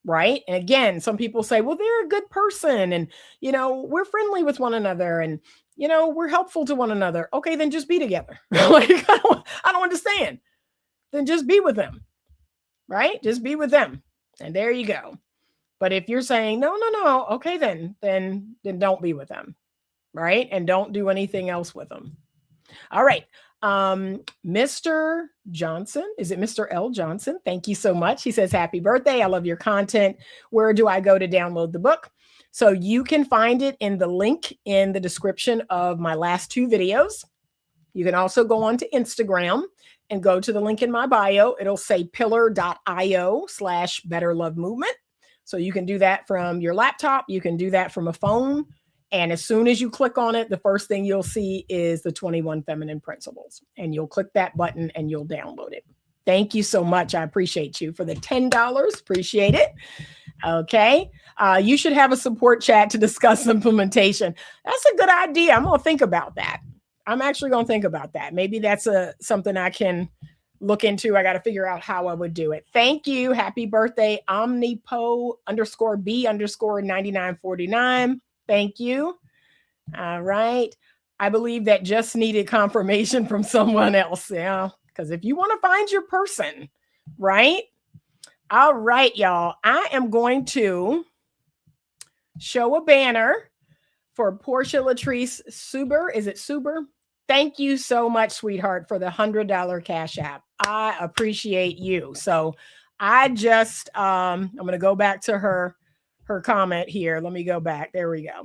Right. And again, some people say, well, they're a good person and, we're friendly with one another and, we're helpful to one another. Okay, then just be together. Like, I don't understand. Then just be with them. Right. Just be with them. And there you go. But if you're saying, no, okay, then don't be with them. Right. And don't do anything else with them. All right. Mr. Johnson, is it Mr. L. Johnson? Thank you so much. He says, happy birthday. I love your content. Where do I go to download the book? So you can find it in the link in the description of my last 2 videos. You can also go on to Instagram and go to the link in my bio. It'll say pillar.io/betterlovemovement. So you can do that from your laptop. You can do that from a phone. And as soon as you click on it, the first thing you'll see is the 21 Feminine Principles. And you'll click that button and you'll download it. Thank you so much. I appreciate you for the $10. Appreciate it. Okay. You should have a support chat to discuss implementation. That's a good idea. I'm going to think about that. I'm actually going to think about that. Maybe that's something I can look into. I got to figure out how I would do it. Thank you. Happy birthday, Omnipo_B_9949. Thank you. All right. I believe that just needed confirmation from someone else. Yeah. Because if you want to find your person, right? All right, y'all. I am going to show a banner for Portia Latrice Suber. Is it Suber? Thank you so much, sweetheart, for the $100 Cash App. I appreciate you. So I just I'm going to go back to her comment here. Let me go back. There we go.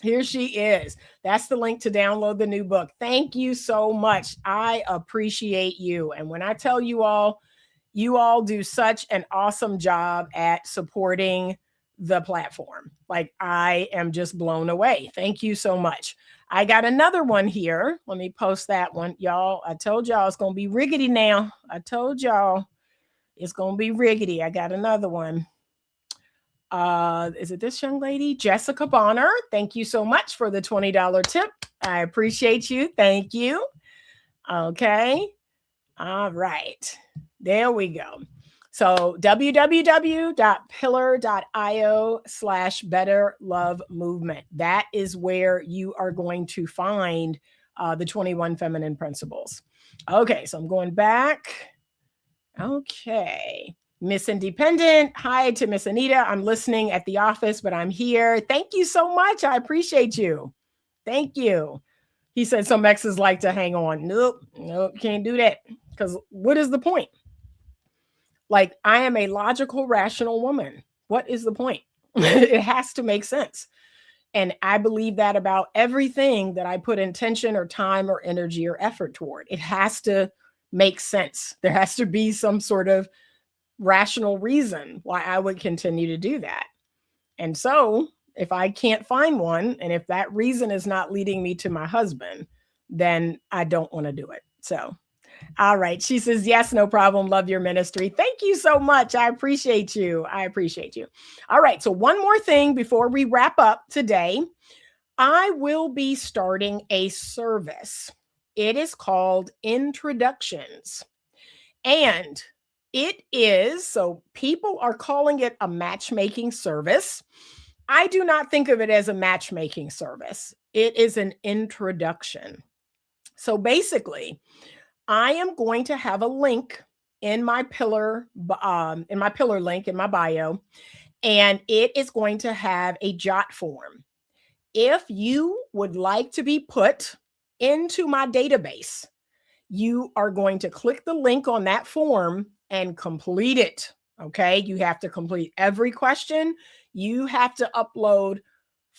Here she is. That's the link to download the new book. Thank you so much. I appreciate you. And when I tell you all do such an awesome job at supporting the platform. Like, I am just blown away. Thank you so much. I got another one here. Let me post that one. Y'all, I told y'all it's going to be riggedy now. I told y'all it's going to be riggedy. I got another one. Is it this young lady? Jessica Bonner. Thank you so much for the $20 tip. I appreciate you. Thank you. Okay. All right. There we go. So www.pillar.io/betterlovemovement. That is where you are going to find the 21 feminine principles. Okay. So I'm going back. Okay. Miss Independent. Hi to Miss Anita. I'm listening at the office, but I'm here. Thank you so much. I appreciate you. Thank you. He said some exes like to hang on. Nope, can't do that. Because what is the point? Like, I am a logical, rational woman. What is the point? It has to make sense. And I believe that about everything that I put intention or time or energy or effort toward. It has to make sense. There has to be some sort of rational reason why I would continue to do that. And so if I can't find one, and if that reason is not leading me to my husband, then I don't want to do it. So, all right. She says, yes, no problem. Love your ministry. Thank you so much. I appreciate you. I appreciate you. All right. So one more thing before we wrap up today, I will be starting a service. It is called Introductions. And it is, so people are calling it a matchmaking service. I do not think of it as a matchmaking service. It is an introduction. So basically, I am going to have a link in my pillar link in my bio, and it is going to have a jot form. If you would like to be put into my database, you are going to click the link on that form and complete it. Okay. You have to complete every question. You have to upload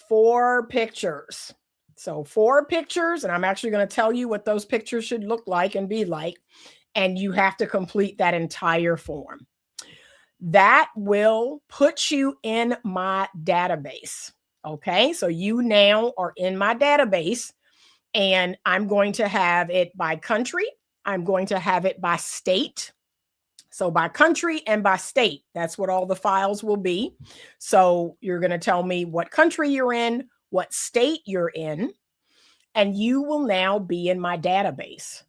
4 pictures. So 4 pictures, and I'm actually going to tell you what those pictures should look like and be like. And you have to complete that entire form. That will put you in my database. Okay. So you now are in my database, and I'm going to have it by country. I'm going to have it by state. So by country and by state, that's what all the files will be. So you're going to tell me what country you're in, what state you're in, and you will now be in my database.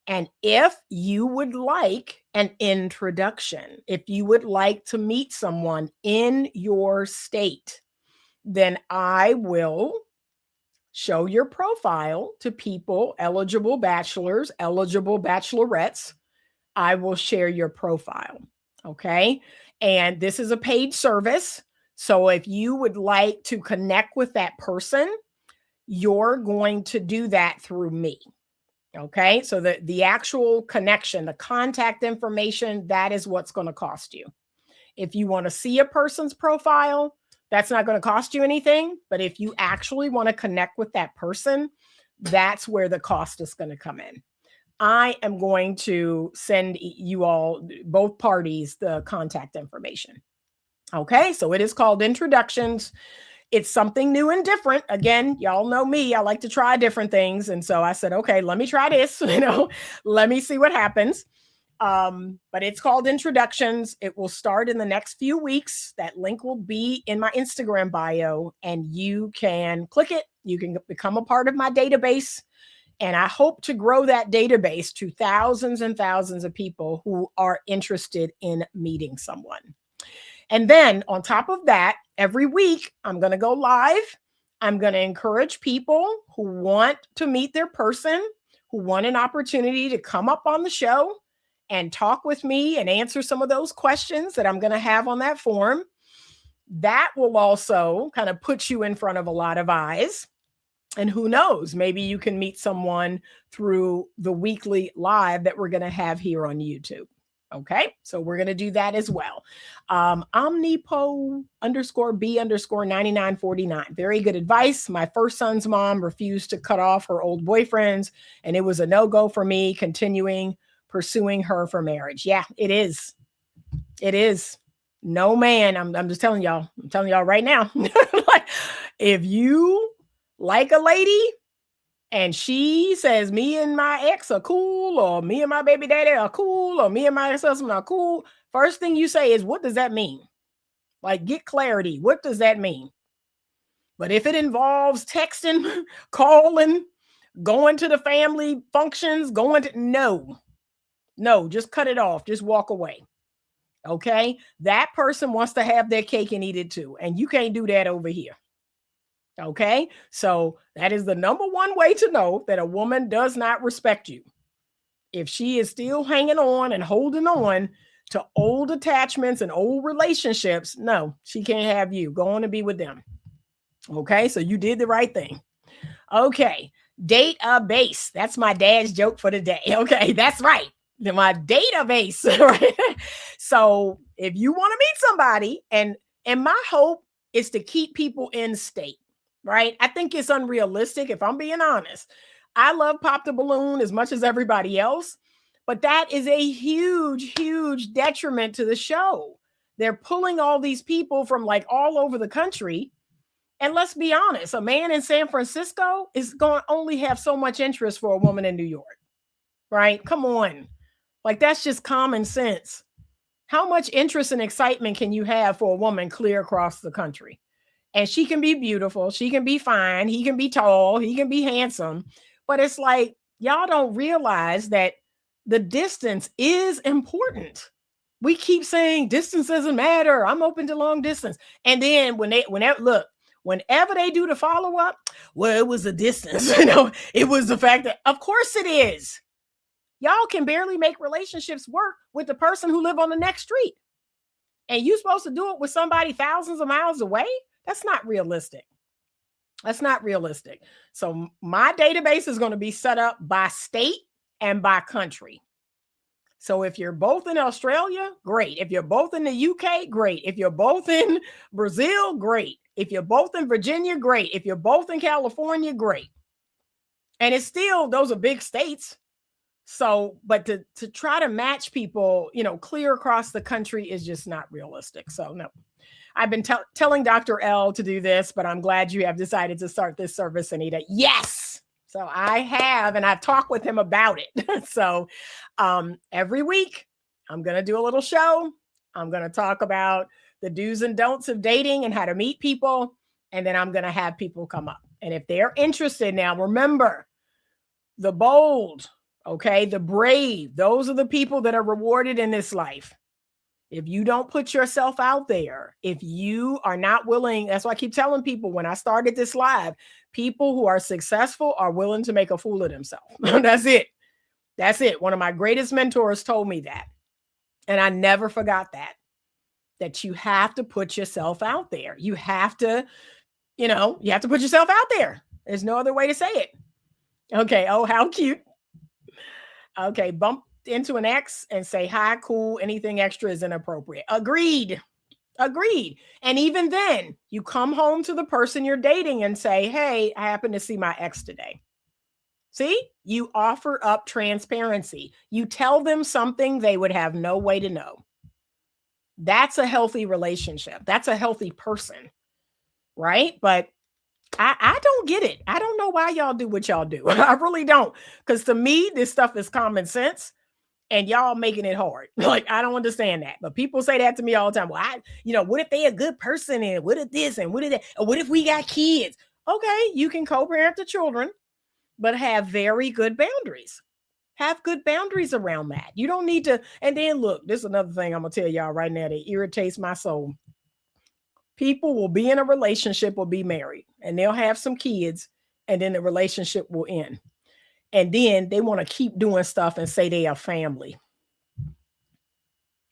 And if you would like an introduction, if you would like to meet someone in your state, then I will show your profile to people, eligible bachelors, eligible bachelorettes. I will share your profile. Okay. And this is a paid service. So if you would like to connect with that person, you're going to do that through me. Okay. So the actual connection, the contact information, that is what's going to cost you. If you want to see a person's profile, that's not going to cost you anything. But if you actually want to connect with that person, that's where the cost is going to come in. I am going to send you all, both parties, the contact information. Okay, so it is called Introductions. It's something new and different. Again, y'all know me. I like to try different things. And so I said, okay, let me try this, let me see what happens. But it's called Introductions. It will start in the next few weeks. That link will be in my Instagram bio, and you can click it. You can become a part of my database. And I hope to grow that database to thousands and thousands of people who are interested in meeting someone. And then on top of that, every week, I'm going to go live. I'm going to encourage people who want to meet their person, who want an opportunity to come up on the show and talk with me and answer some of those questions that I'm going to have on that form. That will also kind of put you in front of a lot of eyes. And who knows, maybe you can meet someone through the weekly live that we're going to have here on YouTube. Okay, so we're going to do that as well. Omnipo underscore B underscore 9949. Very good advice. My first son's mom refused to cut off her old boyfriends, and it was a no-go for me continuing pursuing her for marriage. Yeah, it is. It is. No man, I'm just telling y'all. I'm telling y'all right now. Like, if you like a lady and she says me and my ex are cool, or me and my baby daddy are cool, or me and my ex-husband are cool, first thing you say is, what does that mean? Like, get clarity. What does that mean? But if it involves texting, calling, going to the family functions, no, just cut it off. Just walk away. Okay? That person wants to have their cake and eat it too. And you can't do that over here. Okay? So that is the number one way to know that a woman does not respect you. If she is still hanging on and holding on to old attachments and old relationships, no, she can't have you. Go on and be with them. Okay? So you did the right thing. Okay. Database. That's my dad's joke for the day. Okay, that's right. My database. Right? So if you want to meet somebody, and my hope is to keep people in state, right? I think it's unrealistic, if I'm being honest. I love Pop the Balloon as much as everybody else, but that is a huge, huge detriment to the show. They're pulling all these people from like all over the country. And let's be honest, a man in San Francisco is going to only have so much interest for a woman in New York, right? Come on. Like, that's just common sense. How much interest and excitement can you have for a woman clear across the country? And she can be beautiful. She can be fine. He can be tall. He can be handsome. But it's like, y'all don't realize that the distance is important. We keep saying distance doesn't matter. I'm open to long distance. And then whenever they do the follow-up, well, it was the distance. It was the fact that, of course it is. Y'all can barely make relationships work with the person who live on the next street. And you're supposed to do it with somebody thousands of miles away? That's not realistic. That's not realistic. So my database is going to be set up by state and by country. So if you're both in Australia, great. If you're both in the UK, great. If you're both in Brazil, great. If you're both in Virginia, great. If you're both in California, great. And it's still, those are big states. So, but to try to match people, clear across the country is just not realistic. So no, I've been telling Dr. L to do this, but I'm glad you have decided to start this service, Anita. Yes. So I have, and I've talked with him about it. So every week I'm going to do a little show. I'm going to talk about the do's and don'ts of dating and how to meet people. And then I'm going to have people come up. And if they're interested, now remember, the bold, okay, the brave, those are the people that are rewarded in this life. If you don't put yourself out there, if you are not willing, that's why I keep telling people when I started this live, people who are successful are willing to make a fool of themselves. That's it. That's it. One of my greatest mentors told me that. And I never forgot that you have to put yourself out there. You have to, you have to put yourself out there. There's no other way to say it. Okay. Oh, how cute. Okay. Bump into an ex and say, hi, cool. Anything extra is inappropriate. Agreed. And even then, you come home to the person you're dating and say, hey, I happen to see my ex today. See, you offer up transparency. You tell them something they would have no way to know. That's a healthy relationship. That's a healthy person, right? But I don't get it. I don't know why y'all do what y'all do. I really don't. Because to me, this stuff is common sense. And y'all making it hard. Like, I don't understand that. But people say that to me all the time. Well, what if they a good person and what if this and what if that? Or what if we got kids? Okay, you can co-parent the children, but have very good boundaries. Have good boundaries around that. You don't need to. And then look, this is another thing I'm going to tell y'all right now that irritates my soul. People will be in a relationship or be married and they'll have some kids and then the relationship will end. And then they want to keep doing stuff and say they are family.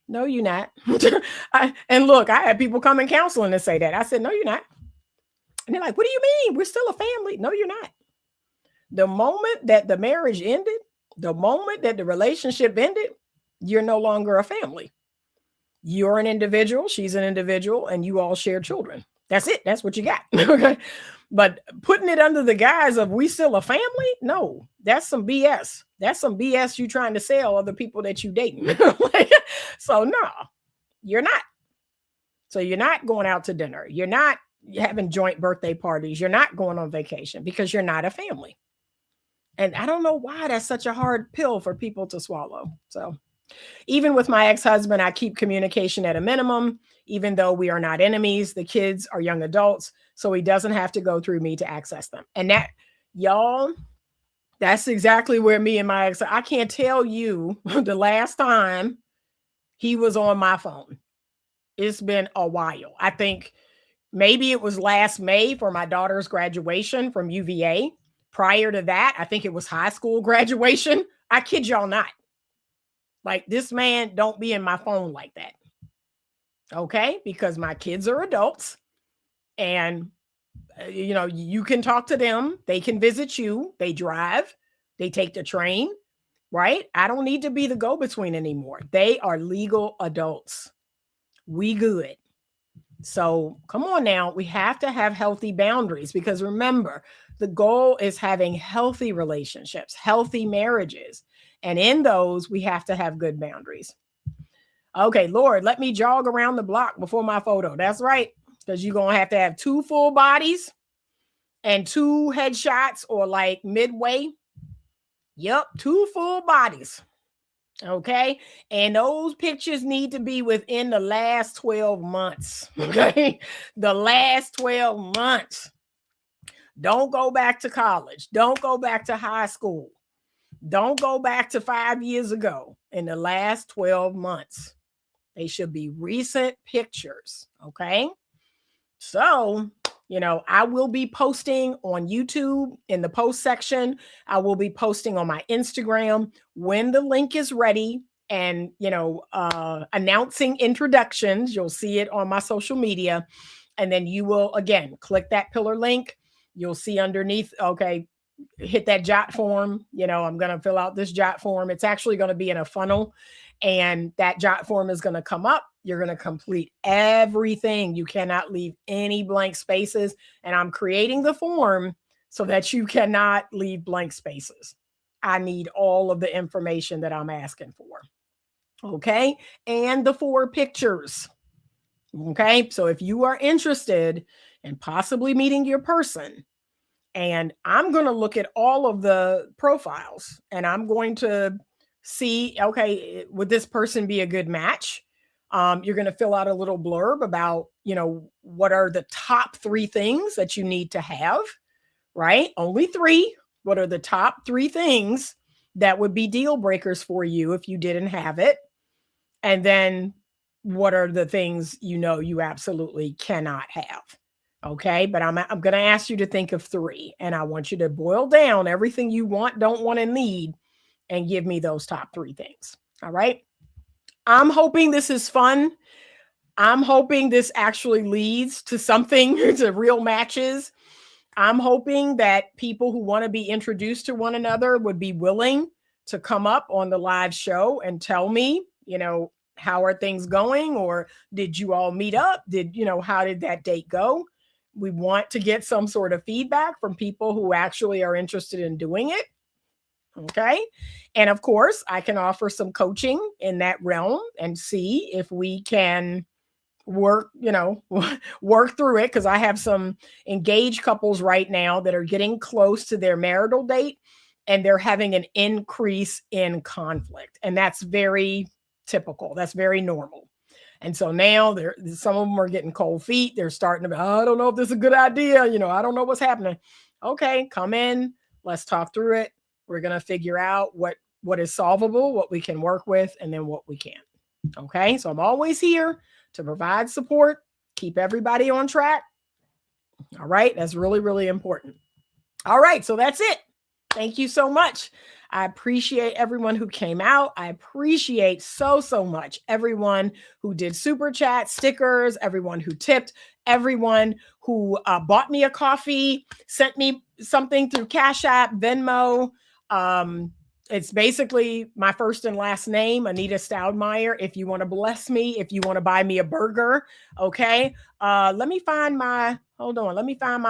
No, you're not. And look, I had people come in counseling and say that. I said, no, you're not. And they're like, what do you mean? We're still a family. No, you're not. The moment that the marriage ended, the moment that the relationship ended, you're no longer a family. You're an individual, she's an individual, and you all share children. That's it. That's what you got. Okay. But putting it under the guise of we still a family, no, that's some BS. That's some BS you trying to sell other people that you dating. So no, you're not. So you're not going out to dinner. You're not having joint birthday parties. You're not going on vacation because you're not a family. And I don't know why that's such a hard pill for people to swallow. So even with my ex-husband, I keep communication at a minimum, even though we are not enemies. The kids are young adults, so he doesn't have to go through me to access them. And that, y'all, that's exactly where me and my ex, I can't tell you the last time he was on my phone. It's been a while. I think maybe it was last May for my daughter's graduation from UVA. Prior to that, I think it was high school graduation. I kid y'all not. Like, this man don't be in my phone like that. Okay? Because my kids are adults and you can talk to them. They can visit you. They drive. They take the train, right? I don't need to be the go-between anymore. They are legal adults. We good. So come on now. We have to have healthy boundaries because remember, the goal is having healthy relationships, healthy marriages. And in those, we have to have good boundaries. Okay, Lord, let me jog around the block before my photo. That's right. Because you're going to have 2 full bodies and 2 headshots or like midway. Yep, 2 full bodies. Okay. And those pictures need to be within the last 12 months. Okay. The last 12 months. Don't go back to college. Don't go back to high school. Don't go back to 5 years ago. In the last 12 months. They should be recent pictures. Okay. So, I will be posting on YouTube in the post section. I will be posting on my Instagram when the link is ready and, announcing introductions. You'll see it on my social media. And then you will, again, click that pillar link. You'll see underneath, okay, hit that jot form. I'm going to fill out this jot form. It's actually going to be in a funnel. And that jot form is going to come up. You're going to complete everything. You cannot leave any blank spaces. And I'm creating the form so that you cannot leave blank spaces. I need all of the information that I'm asking for. Okay. And the 4 pictures. Okay. So if you are interested in possibly meeting your person, and I'm going to look at all of the profiles and I'm going to see, okay, would this person be a good match? You're going to fill out a little blurb about, what are the top 3 things that you need to have, right? Only 3. What are the top 3 things that would be deal breakers for you if you didn't have it? And then what are the things you absolutely cannot have? Okay, but I'm going to ask you to think of 3, and I want you to boil down everything you want, don't want, and need, and give me those top 3 things. All right. I'm hoping this is fun. I'm hoping this actually leads to something, to real matches. I'm hoping that people who want to be introduced to one another would be willing to come up on the live show and tell me, how are things going? Or did you all meet up? How did that date go? We want to get some sort of feedback from people who actually are interested in doing it. Okay. And of course, I can offer some coaching in that realm and see if we can work through it. Cause I have some engaged couples right now that are getting close to their marital date and they're having an increase in conflict. And that's very typical. That's very normal. And so now some of them are getting cold feet. They're starting to, I don't know if this is a good idea. I don't know what's happening. Okay, come in. Let's talk through it. We're going to figure out what is solvable, what we can work with, and then what we can't. Okay, so I'm always here to provide support, keep everybody on track. All right, that's really, really important. All right, so that's it. Thank you so much. I appreciate everyone who came out. I appreciate so much everyone who did super chat, stickers, everyone who tipped, everyone who bought me a coffee, sent me something through CashApp, Venmo. It's basically my first and last name, Anita Stoudmire. If you want to bless me, if you want to buy me a burger, okay. Let me find my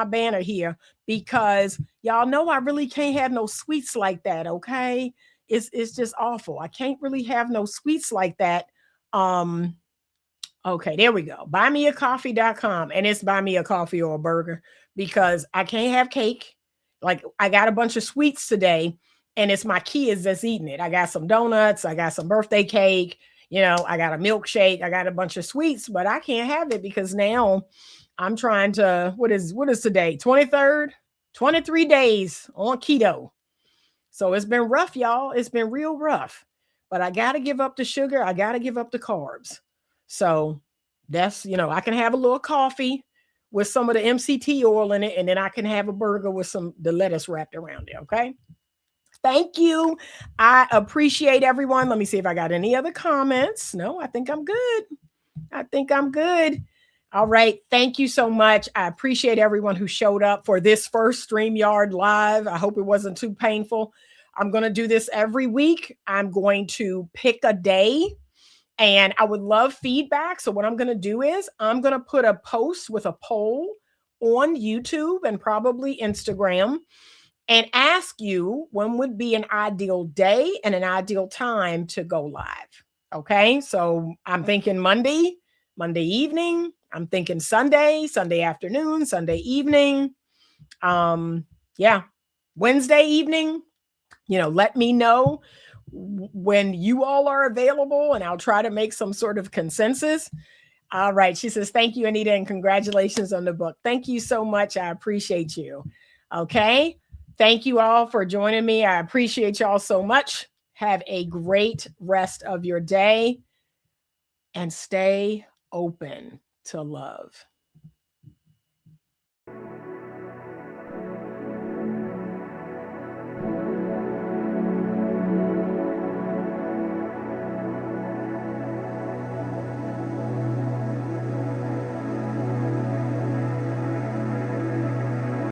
banner here, because y'all know I really can't have no sweets like that, okay? It's just awful. I can't really have no sweets like that. Okay, there we go. Buymeacoffee.com, and it's buy me a coffee or a burger, because I can't have cake. Like, I got a bunch of sweets today, and it's my kids that's eating it. I got some donuts, I got some birthday cake, I got a milkshake, I got a bunch of sweets, but I can't have it because now I'm trying to, what is today? 23rd, 23 days on keto. So it's been rough, y'all. It's been real rough. But I got to give up the sugar. I got to give up the carbs. So that's, I can have a little coffee with some of the MCT oil in it, and then I can have a burger with the lettuce wrapped around it. Okay. Thank you. I appreciate everyone. Let me see if I got any other comments. No, I think I'm good. All right. Thank you so much. I appreciate everyone who showed up for this first StreamYard Live. I hope it wasn't too painful. I'm going to do this every week. I'm going to pick a day, and I would love feedback. So what I'm going to do is I'm going to put a post with a poll on YouTube and probably Instagram, and ask you when would be an ideal day and an ideal time to go live. Okay. So I'm thinking Monday evening. I'm thinking Sunday afternoon, Sunday evening. Wednesday evening. Let me know when you all are available, and I'll try to make some sort of consensus. All right. She says, thank you, Anita, and congratulations on the book. Thank you so much. I appreciate you. Okay. Thank you all for joining me. I appreciate y'all so much. Have a great rest of your day, and stay open to love.